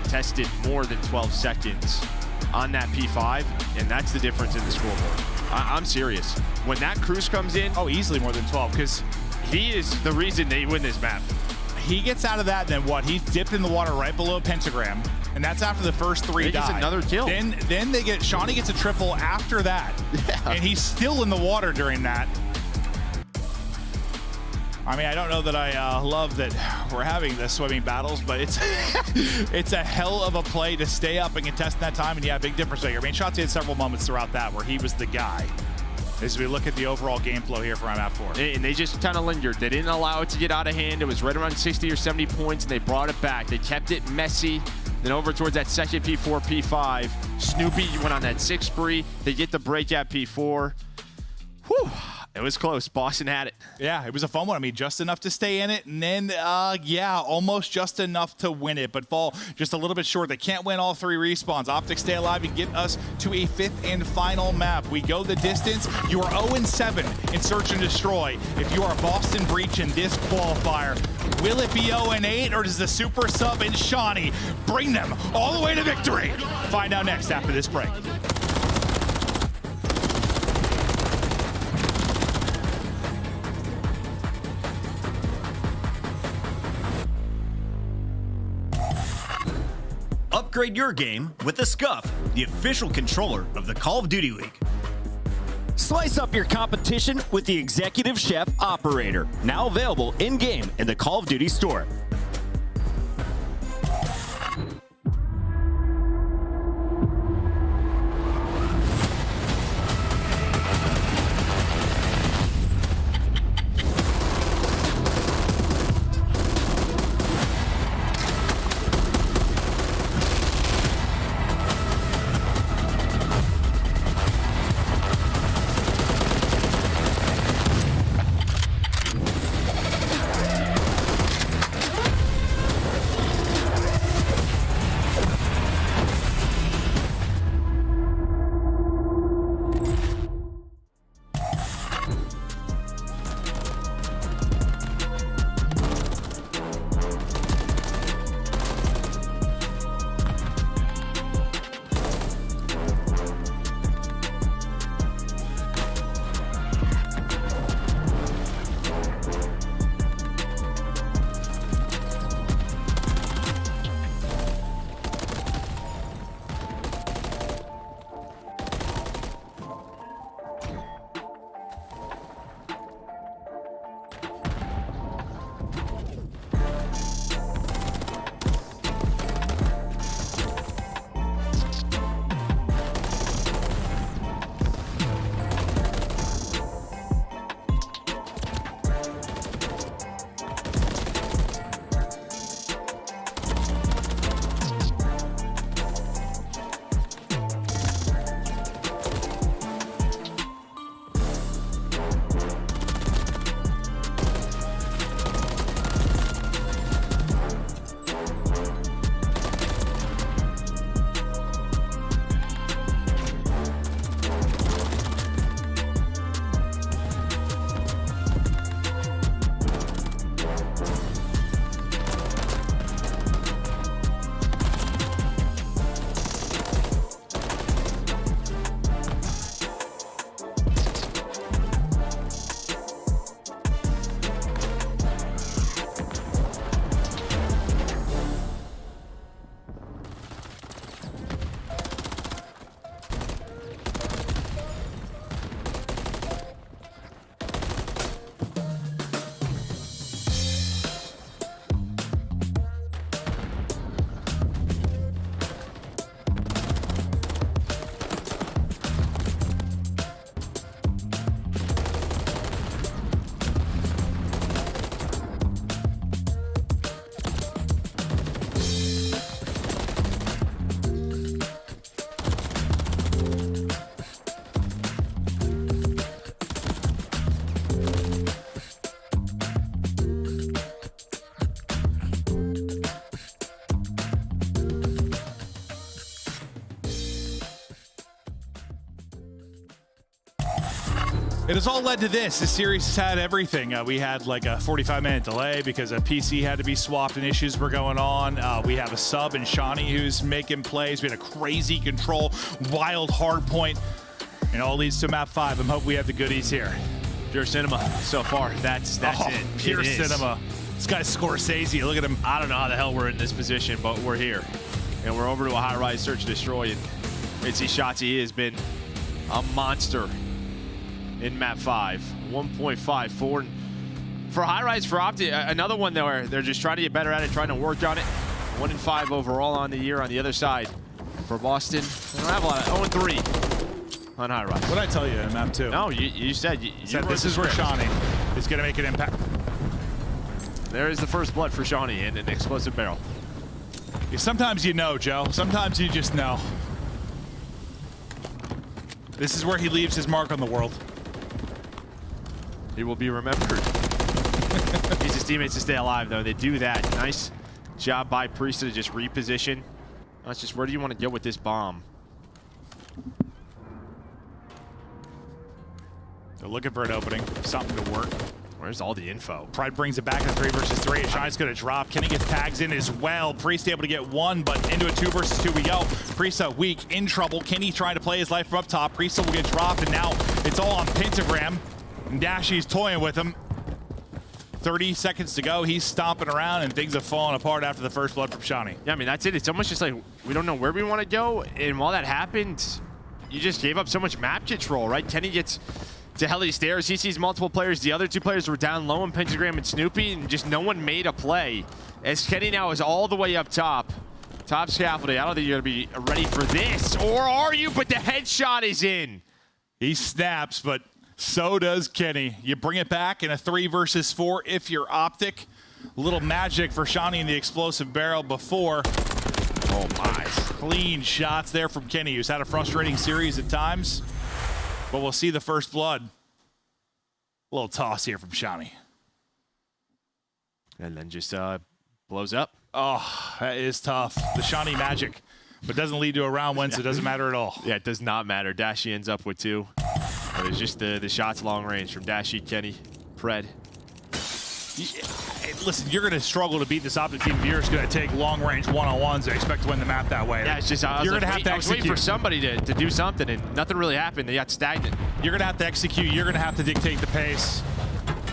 contested more than 12 seconds on that P5, and that's the difference in the scoreboard. I'm serious. When that cruise comes in, oh, easily more than 12, because he is the reason they win this map. He gets out of that, and then what? He's dipped in the water right below Pentagram, and that's after the first 3 die. Another kill. Then they get Shawnee gets a triple after that, and he's still in the water during that. I mean, I don't know that I love that we're having the swimming battles, but it's it's a hell of a play to stay up and contest in that time, and yeah, big difference maker. I mean, Shotzzy had several moments throughout that where he was the guy. As we look at the overall game flow here for map 4. And they just kind of lingered. They didn't allow it to get out of hand. It was right around 60 or 70 points, and they brought it back. They kept it messy. Then over towards that second P4, P5. Snoopy went on that 6 spree. They get the break at P4. Whew. It was close. Boston had it. Yeah, it was a fun one. I mean, just enough to stay in it, and then, almost just enough to win it, but fall just a little bit short. They can't win all 3 respawns. Optic stay alive and get us to a 5th and final map. We go the distance. You are 0-7 in Search and Destroy. If you are Boston Breach in this qualifier, will it be 0-8, or does the super sub and Shawnee bring them all the way to victory? Find out next after this break. Upgrade your game with the Scuff, the official controller of the Call of Duty League. Slice up your competition with the Executive Chef Operator, now available in-game in the Call of Duty store. It has all led to this. This series has had everything. We had like a 45-minute delay because a PC had to be swapped and issues were going on. We have a sub in Shawnee who's making plays. We had a crazy control, wild hard point. It all leads to map 5. I'm hoping we have the goodies here. Pure cinema so far. That's it. Pure It is. cinema. This guy's Scorsese. Look at him. I don't know how the hell we're in this position, but we're here. And we're over to a high-rise search and destroy. And it's Shotzi. He has been a monster in map 5. 1.54. For high-rise for Opti, another one where they're just trying to get better at it, trying to work on it. 1-5 overall on the year on the other side. For Boston, they don't have a lot of 0-3 on high-rise. What did I tell you in map 2? No, you said this is where Shawnee is going to make an impact. There is the first blood for Shawnee and an explosive barrel. Sometimes you know, Joe. Sometimes you just know. This is where he leaves his mark on the world. He will be remembered. Needs his teammates to stay alive, though. They do that. Nice job by Priest to just reposition. That's just, where do you want to go with this bomb? They're looking for an opening, something to work. Where's all the info? Pride brings it back in 3 versus 3. Shine's going to drop. Kenny gets tags in as well. Priest able to get 1, but into a 2 versus 2 we go. Priest weak, in trouble. Kenny trying to play his life from up top. Priest will get dropped, and now it's all on Pentagram. And Dashy's toying with him. 30 seconds to go. He's stomping around, and things have fallen apart after the first blood from Shawnee. Yeah, I mean, that's it. It's almost just like we don't know where we want to go, and while that happened, you just gave up so much map control, right? Kenny gets to heli stairs. He sees multiple players. The other 2 players were down low in Pentagram and Snoopy, and just no one made a play. As Kenny now is all the way up top. Top scaffolding. I don't think you're going to be ready for this. Or are you? But the headshot is in. He snaps, but so does Kenny. You bring it back in a 3 versus 4 if you're Optic. A little magic for Shawnee in the explosive barrel before. Oh, my. Clean shots there from Kenny, who's had a frustrating series at times. But we'll see the first blood. A little toss here from Shawnee. And then just blows up. Oh, that is tough. The Shawnee magic. But doesn't lead to a round win, so it doesn't matter at all. Yeah, it does not matter. Dashy ends up with 2. But it's just the shots long range from Dashy, Kenny, Pred. Listen, you're going to struggle to beat this Optic team if you're just going to take long-range one-on-ones and expect to win the map that way. Yeah, it's just you're going to have to execute. I was waiting for somebody to do something, and nothing really happened. They got stagnant. You're going to have to execute. You're going to have to dictate the pace.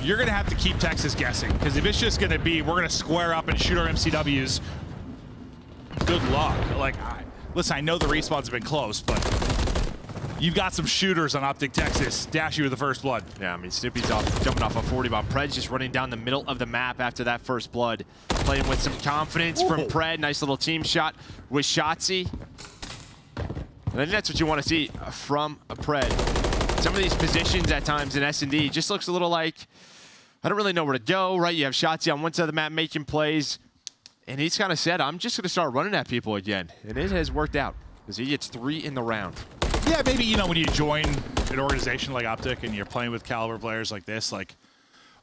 You're going to have to keep Texas guessing, because if it's just going to be, we're going to square up and shoot our MCWs, good luck. Like, listen, I know the respawns have been close, but you've got some shooters on Optic Texas. Dash you with the first blood. Yeah, I mean, Snoopy's jumping off a 40 bomb. Pred's just running down the middle of the map after that first blood. Playing with some confidence from Pred. Nice little team shot with Shotzi. And I think that's what you want to see from a Pred. Some of these positions at times in SnD just looks a little like, I don't really know where to go, right? You have Shotzi on one side of the map making plays. And he's kind of said, I'm just going to start running at people again. And it has worked out, because he gets 3 in the round. Yeah, maybe, you know, when you join an organization like Optic and you're playing with caliber players like this, like,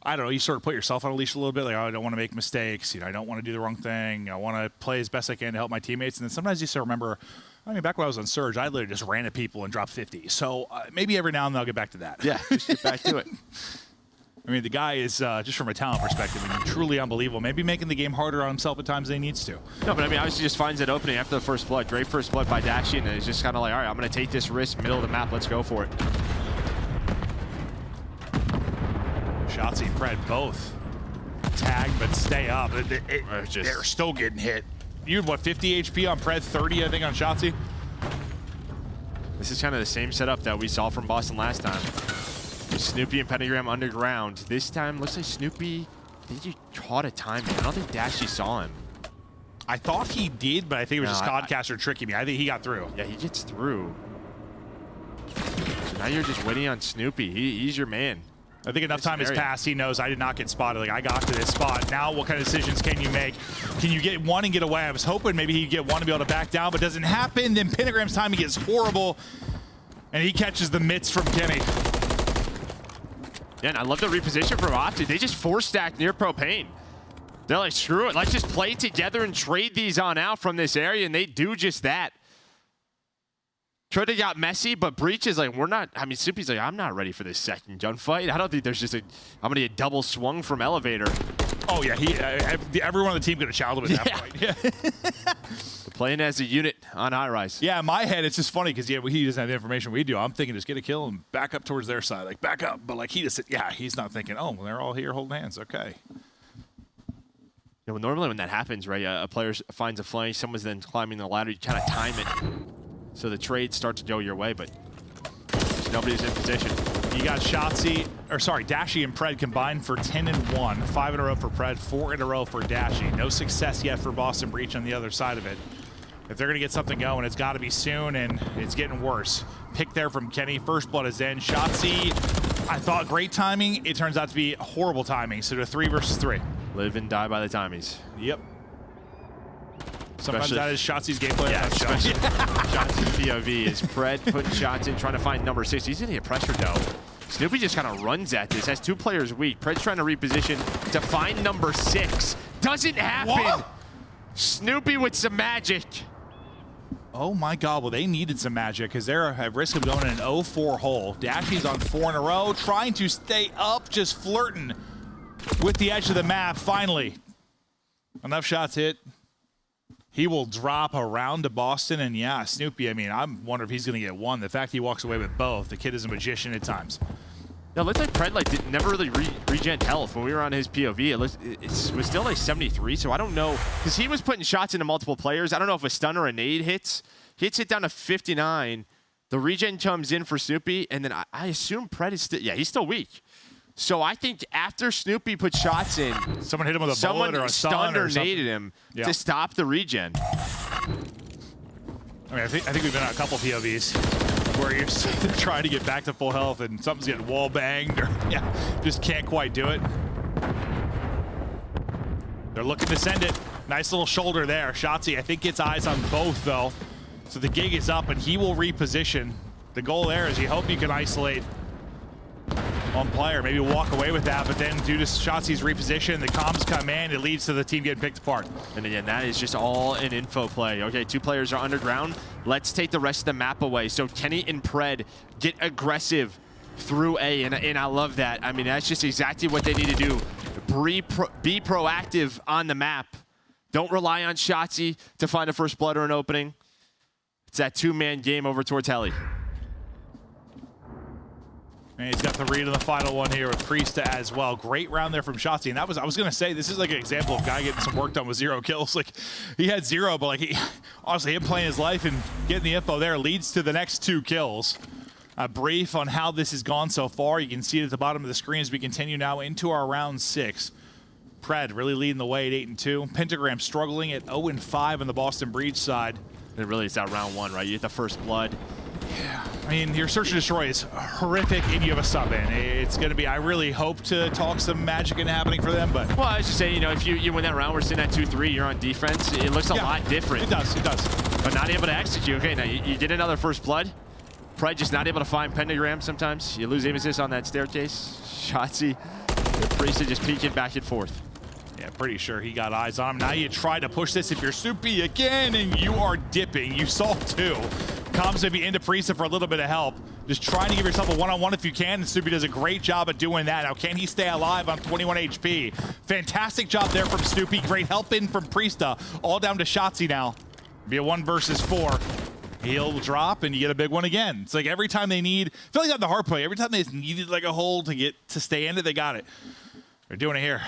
I don't know, you sort of put yourself on a leash a little bit. Like, oh, I don't want to make mistakes. You know, I don't want to do the wrong thing. I want to play as best I can to help my teammates. And then sometimes you still remember, I mean, back when I was on Surge, I literally just ran at people and dropped 50. So maybe every now and then I'll get back to that. Yeah, just get back to it. I mean, the guy is, just from a talent perspective, I mean, truly unbelievable. Maybe making the game harder on himself at times than he needs to. No, but I mean, obviously just finds that opening after the first blood. Great first blood by Dashy, and it's just kind of like, all right, I'm going to take this risk, middle of the map, let's go for it. Shotzi and Pred both tag, but stay up. They're still getting hit. You had, what, 50 HP on Pred, 30, I think, on Shotzi? This is kind of the same setup that we saw from Boston last time. Snoopy and Pentagram underground. This time, looks like Snoopy, I think he caught a timing. I don't think Dashy saw him. I thought he did, but I think it was just Codcaster tricking me. I think he got through. Yeah, he gets through. So now you're just waiting on Snoopy. He's your man. I think enough time has passed. He knows I did not get spotted. Like, I got to this spot. Now what kind of decisions can you make? Can you get one and get away? I was hoping maybe he'd get one to be able to back down, but it doesn't happen. Then Pentagram's timing is horrible, and he catches the mitts from Kenny. Yeah, and I love the reposition from Opti. They just 4-stack near propane. They're like, screw it. Let's just play together and trade these on out from this area, and they do just that. Could have got messy, but Breach is like, we're not. I mean, Soupy's like, I'm not ready for this second gunfight. I don't think there's just a. I'm gonna get double swung from elevator. Oh yeah, everyone on the team could have shouted him at that point. Yeah. Playing as a unit on Highrise. Yeah, in my head, it's just funny because he doesn't have the information we do. I'm thinking just get a kill and back up towards their side, like back up. But like he's not thinking, oh, well, they're all here holding hands. Okay. Well, normally when that happens, right, a player finds a flank, someone's then climbing the ladder, you kind of time it so the trade starts to go your way, but nobody's in position. You got Dashy and Pred combined for 10 and 1. 5 in a row for Pred, 4 in a row for Dashy. No success yet for Boston Breach on the other side of it. If they're going to get something going, it's got to be soon, and it's getting worse. Pick there from Kenny. First blood is in. Shotzzy, I thought great timing. It turns out to be horrible timing. So to 3 versus 3. Live and die by the timies. Yep. Sometimes that is Shotzi's gameplay. Yeah, especially Shotzi's POV is Pred putting shots in, trying to find number 6. He's going to get pressure, though. Snoopy just kind of runs at this. Has 2 players weak. Pred's trying to reposition to find number 6. Doesn't happen. Whoa. Snoopy with some magic. Oh my God, well they needed some magic because they're at risk of going in an 0-4 hole. Dashy's on 4 in a row, trying to stay up, just flirting with the edge of the map. Finally, enough shots hit. He will drop around to Boston, and yeah, Snoopy, I mean, I wonder if he's going to get one. The fact he walks away with both, the kid is a magician at times. Yeah, it looks like Pred never really regen health. When we were on his POV, it was still like 73, so I don't know. Because he was putting shots into multiple players. I don't know if a stun or a nade hits. He hits it down to 59. The regen comes in for Snoopy, and then I assume Pred is still, yeah, he's still weak. So I think after Snoopy put shots in, someone hit him with a bullet or a stun or naded him to stop the regen. I mean, I think we've been on a couple POVs where you're trying to get back to full health and something's getting wall banged or just can't quite do it. They're looking to send it. Nice little shoulder there. Shotzzy, I think, gets eyes on both though. So the gig is up and he will reposition. The goal there is you hope you can isolate one player, maybe walk away with that, but then due to Shotzi's reposition, the comms come in, it leads to the team getting picked apart. And again, that is just all an info play. Okay, 2 players are underground. Let's take the rest of the map away. So Kenny and Pred get aggressive through A, and I love that. I mean, that's just exactly what they need to do. Be proactive on the map. Don't rely on Shotzi to find a first blood or an opening. It's that 2-man game over towards Heli. And he's got the read on the final one here with Priesta as well. Great round there from Shotzi. And that was, I was going to say, this is like an example of a guy getting some work done with 0 kills. Like, he had 0, but like, honestly, him playing his life and getting the info there leads to the next 2 kills. A brief on how this has gone so far. You can see it at the bottom of the screen as we continue now into our round 6. Pred really leading the way at 8-2. Pentagram struggling at 0-5 on the Boston Breach side. It really is that round 1, right? You get the first blood. Yeah, I mean, your search and destroy is horrific, and you have a sub in. It's going to be, I really hope to talk some magic into happening for them, but... Well, I was just saying, you know, if you win that round, we're sitting at 2-3, you're on defense, it looks a lot different. It does. But not able to execute. Okay, now you did another first blood. Probably just not able to find Pentagram sometimes. You lose aim assist on that staircase. Shotzi, Priesta just peeking back and forth. Yeah, pretty sure he got eyes on him. Now you try to push this if you're Soupy again, and you are dipping. You saw 2. Comms maybe into Priesta for a little bit of help. Just trying to give yourself a one-on-one if you can, and Soupy does a great job at doing that. Now, can he stay alive on 21 HP? Fantastic job there from Snoopy. Great help in from Priesta. All down to Shotzi now. Be a 1 versus 4. He'll drop, and you get a big one again. It's like every time they need, I feel like on the hard play, every time they needed like a hold to stay in it, they got it. They're doing it here.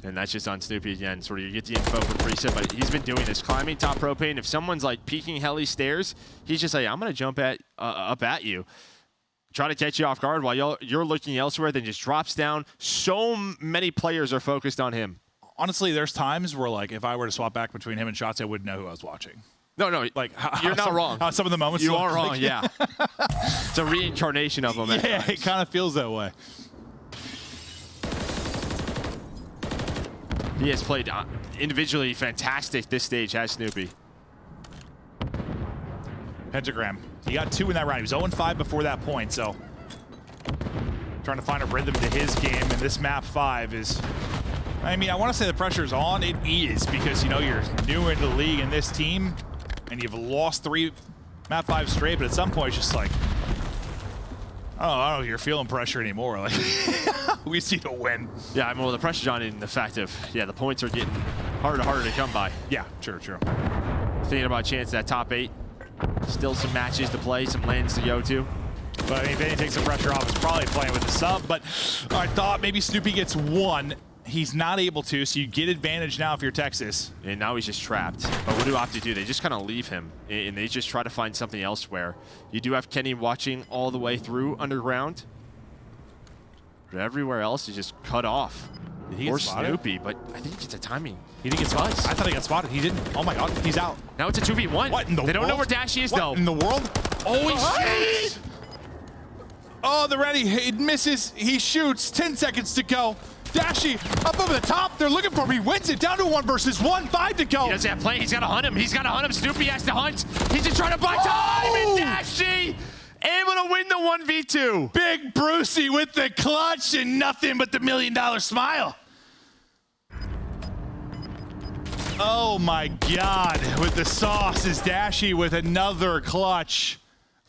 And that's just on Snoopy again. Sort of you get the info from Priesta, but he's been doing this. Climbing top propane. If someone's like peeking heli stairs, he's just like, I'm going to jump up at you. Try to catch you off guard while you're looking elsewhere, then just drops down. So many players are focused on him. Honestly, there's times where like if I were to swap back between him and Shotzi, I wouldn't know who I was watching. No, like you're not wrong. How some of the moments you are wrong. Yeah, it's a reincarnation of him. Yeah, it kind of feels that way. He has played individually fantastic this stage, has Snoopy. Pentagram. He got 2 in that round. He was 0-5 before that point, so trying to find a rhythm to his game, and this map 5 is... I mean, I want to say the pressure's on. It is, because, you know, you're new into the league in this team, and you've lost 3 Map 5 straight, but at some point, it's just like, I don't know if you're feeling pressure anymore. Like, we see to win. Yeah, I mean, well, the pressure's on in the fact of, yeah, the points are getting harder and harder to come by. Yeah, true. Thinking about a chance at that top 8. Still some matches to play, some lanes to go to. But I mean, if anything takes the pressure off, it's probably playing with the sub. But I thought maybe Snoopy gets 1. He's not able to, so you get advantage now if you're Texas. And now he's just trapped. But what do Opti do? They just kind of leave him, and they just try to find something elsewhere. You do have Kenny watching all the way through underground. But everywhere else is just cut off. Or Snoopy, but I think it's a timing. He didn't get spotted. I thought he got spotted. He didn't. Oh my God, he's out. Now it's a 2v1. What in the world? They don't know where Dashy is, though. What in the world? Oh, he shoots! Oh, the ready. He misses. He shoots. 10 seconds to go. Dashy up over the top. They're looking for him. He wins it down to 1 versus 1. 5 to go. He doesn't have play. He's got to hunt him. He's got to hunt him. Snoopy has to hunt. He's just trying to buy time. And Dashy able to win the 1v2. Big Brucey with the clutch and nothing but the $1 million smile. Oh my God, with the sauce is Dashy with another clutch.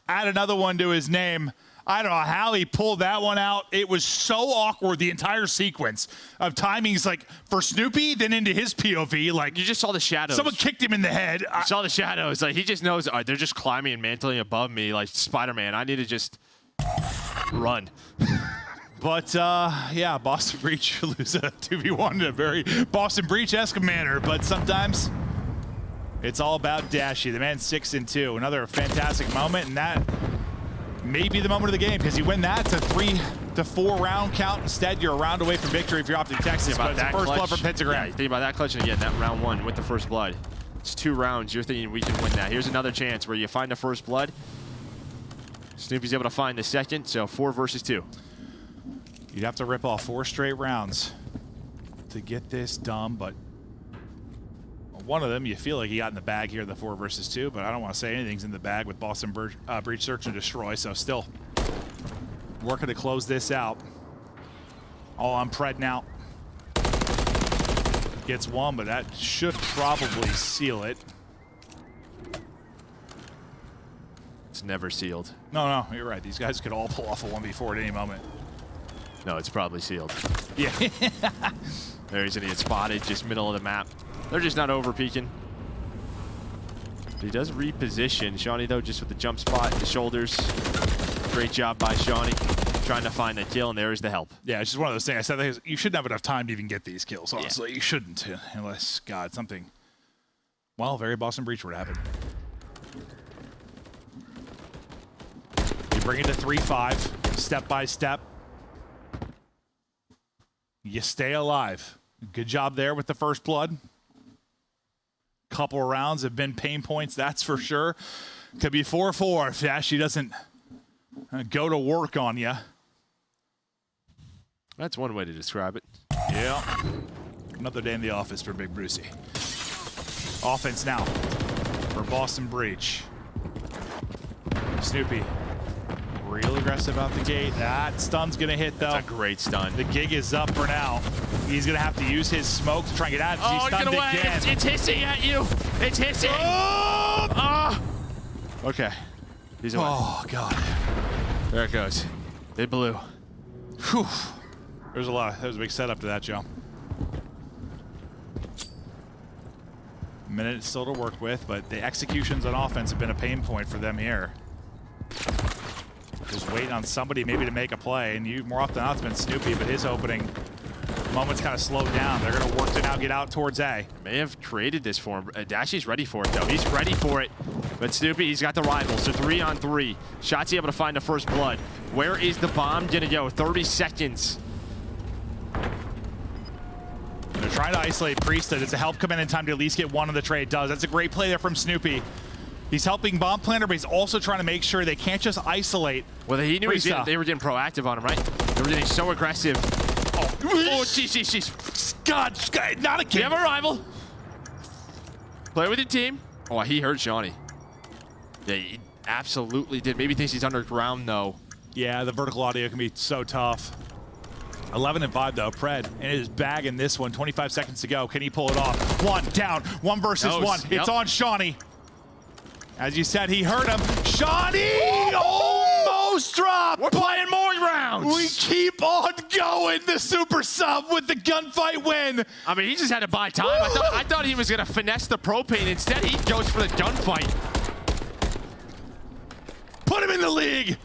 Add another one to his name. I don't know how he pulled that one out. It was so awkward, the entire sequence of timings, like for Snoopy, then into his POV. Like, you just saw the shadows. Someone kicked him in the head. You saw the shadows. Like, he just knows, all right, they're just climbing and mantling above me like Spider-Man. I need to just run. But, yeah, Boston Breach lose a 2v1 in a very Boston Breach-esque manner. But sometimes it's all about Dashy. The man's 6-2. Another fantastic moment, and that may be the moment of the game because you win that. It's a 3 to 4 round count. Instead, you're a round away from victory if you're Optic Texas. But it's the first blood from Pentagram. Yeah, you think about that clutch, and again, that round 1 with the first blood. It's 2 rounds. You're thinking we can win that. Here's another chance where you find the first blood. Snoopy's able to find the second, so 4 versus 2. You'd have to rip off 4 straight rounds to get this done, but one of them you feel like he got in the bag here in the 4 versus 2, but I don't want to say anything's in the bag with Boston Breach Search and Destroy, so still working to close this out. All on Pred now. Gets 1, but that should probably seal it. It's never sealed. No, you're right. These guys could all pull off a 1v4 at any moment. No, it's probably sealed. Yeah. There he's gonna get spotted, just middle of the map. They're just not over peeking. But he does reposition. Shawnee, though, just with the jump spot, the shoulders. Great job by Shawnee, trying to find a kill, and there's the help. Yeah, it's just one of those things. I said you shouldn't have enough time to even get these kills, honestly. Yeah. You shouldn't, unless, God, something, well, very Boston Breach would happen. You bring it to 3-5, step by step. You stay alive. Good job there with the first blood. Couple of rounds have been pain points, that's for sure. Could be 4-4 if Dashy doesn't go to work on you. That's one way to describe it. Yeah. Another day in the office for Big Brucey. Offense now for Boston Breach. Snoopy. Real aggressive out the gate. That stun's gonna hit though. That's a great stun. The gig is up for now. He's gonna have to use his smoke to try and get out. Oh, he's stunned again. It's hissing at you. It's hissing. Oh! Okay. He's away. Oh God. There it goes. They blew. Whew. There's a lot. That was a big setup to that, Joe. A minute still to work with, but the executions on offense have been a pain point for them here. Just waiting on somebody maybe to make a play, and more often than not it's been Snoopy, but his opening moment's kind of slowed down. They're going to work to now get out towards A. May have created this for him. Dashy's ready for it, though. He's ready for it. But Snoopy, he's got the rival, so 3-on-3. Shotzi able to find the first blood. Where is the bomb going to go? 30 seconds. They're trying to isolate Priesthood. It's a help come in time to at least get one of the trade. Does. That's a great play there from Snoopy. He's helping Bomb Planner, but he's also trying to make sure they can't just isolate. Well, he knew they were getting proactive on him, right? They were getting so aggressive. Oh, jeez. God, not a kid. We have a rival. Play with your team. Oh, he heard Shawnee. Yeah, he absolutely did. Maybe thinks he's underground, though. Yeah, the vertical audio can be so tough. 11-5 though. Pred in his bag in this one. 25 seconds to go. Can he pull it off? One down. 1 versus 1. Yep. It's on Shawnee. As you said, he heard him. Shawnee almost dropped. We're playing more rounds. We keep on going. The super sub with the gunfight win. I mean, he just had to buy time. I thought he was going to finesse the propane. Instead, he goes for the gunfight. Put him in the league.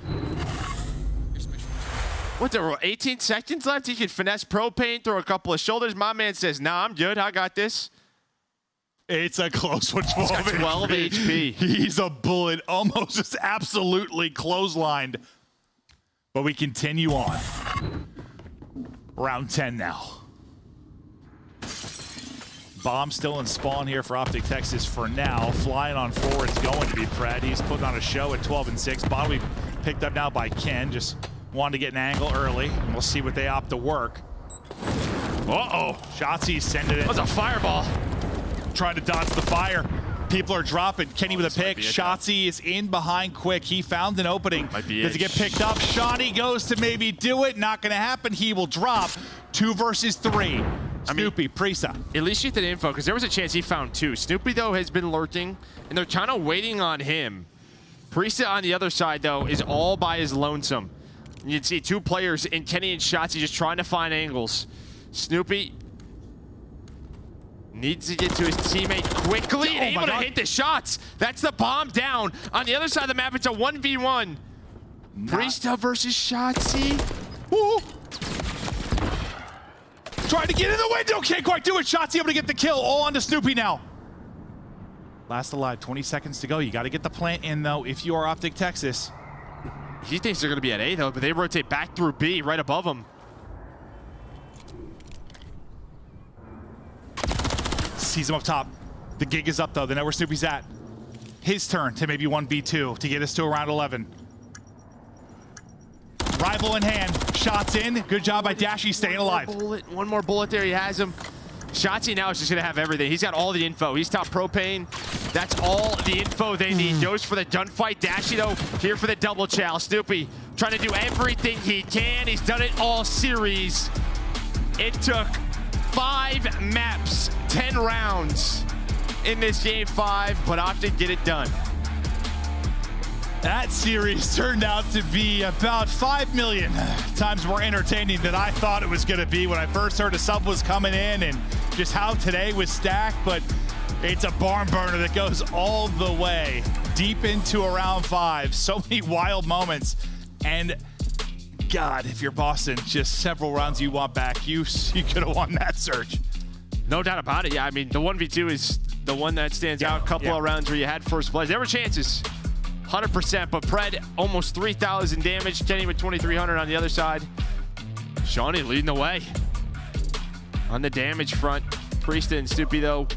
What, there were 18 seconds left? He could finesse propane, throw a couple of shoulders. My man says, nah, I'm good. I got this. It's a close one. 12 He's got 12 HP. He's a bullet. Almost just absolutely clotheslined. But we continue on. Round 10 now. Bomb still in spawn here for Optic Texas for now. Flying on 4, it's going to be Pred. He's putting on a show at 12 and 6. Bomb we picked up now by Ken. Just wanted to get an angle early. And we'll see what they opt to work. Uh-oh. Shotzi sending it. That was a fireball. Trying to dodge the fire. People are dropping. Kenny with a pick. Shotzi is in behind quick. He found an opening. Does he get picked up? Shawnee goes to maybe do it. Not going to happen. He will drop. 2 versus 3. Snoopy, Prisa. At least you get the info, because there was a chance he found 2. Snoopy, though, has been lurking, and they're kind of waiting on him. Prisa on the other side, though, is all by his lonesome. You'd see 2 players in Kenny and Shotzi just trying to find angles. Snoopy needs to get to his teammate quickly and able to hit the shots. That's the bomb down. On the other side of the map, it's a 1v1. Prista versus Shotzi. Ooh. Trying to get in the window. Can't quite do it. Shotzi able to get the kill. All on to Snoopy now. Last alive. 20 seconds to go. You got to get the plant in, though, if you are Optic Texas. He thinks they're going to be at A, though, but they rotate back through B right above him. Sees him up top. The gig is up, though. They know where Snoopy's at. His turn to maybe 1v2 to get us to around 11. Rival in hand. Shots in. Good job by Dashy staying alive. One more bullet there. He has him. Shotzi now is just going to have everything. He's got all the info. He's top propane. That's all the info they need. Goes for the gunfight. Dashy, though, here for the double chow. Snoopy trying to do everything he can. He's done it all series. It took 5 maps, 10 rounds in this game 5, but Optic get it done. That series turned out to be about 5 million times more entertaining than I thought it was going to be when I first heard a sub was coming in and just how today was stacked, but it's a barn burner that goes all the way deep into around 5. So many wild moments, and God, if you're Boston, just several rounds you want back, you could have won that search. No doubt about it. Yeah, I mean, the 1v2 is the one that stands out. A couple of rounds where you had first place. There were chances, 100%, but Pred almost 3,000 damage. Kenny with 2,300 on the other side. Shawnee leading the way on the damage front. Priest and Snoopy, though,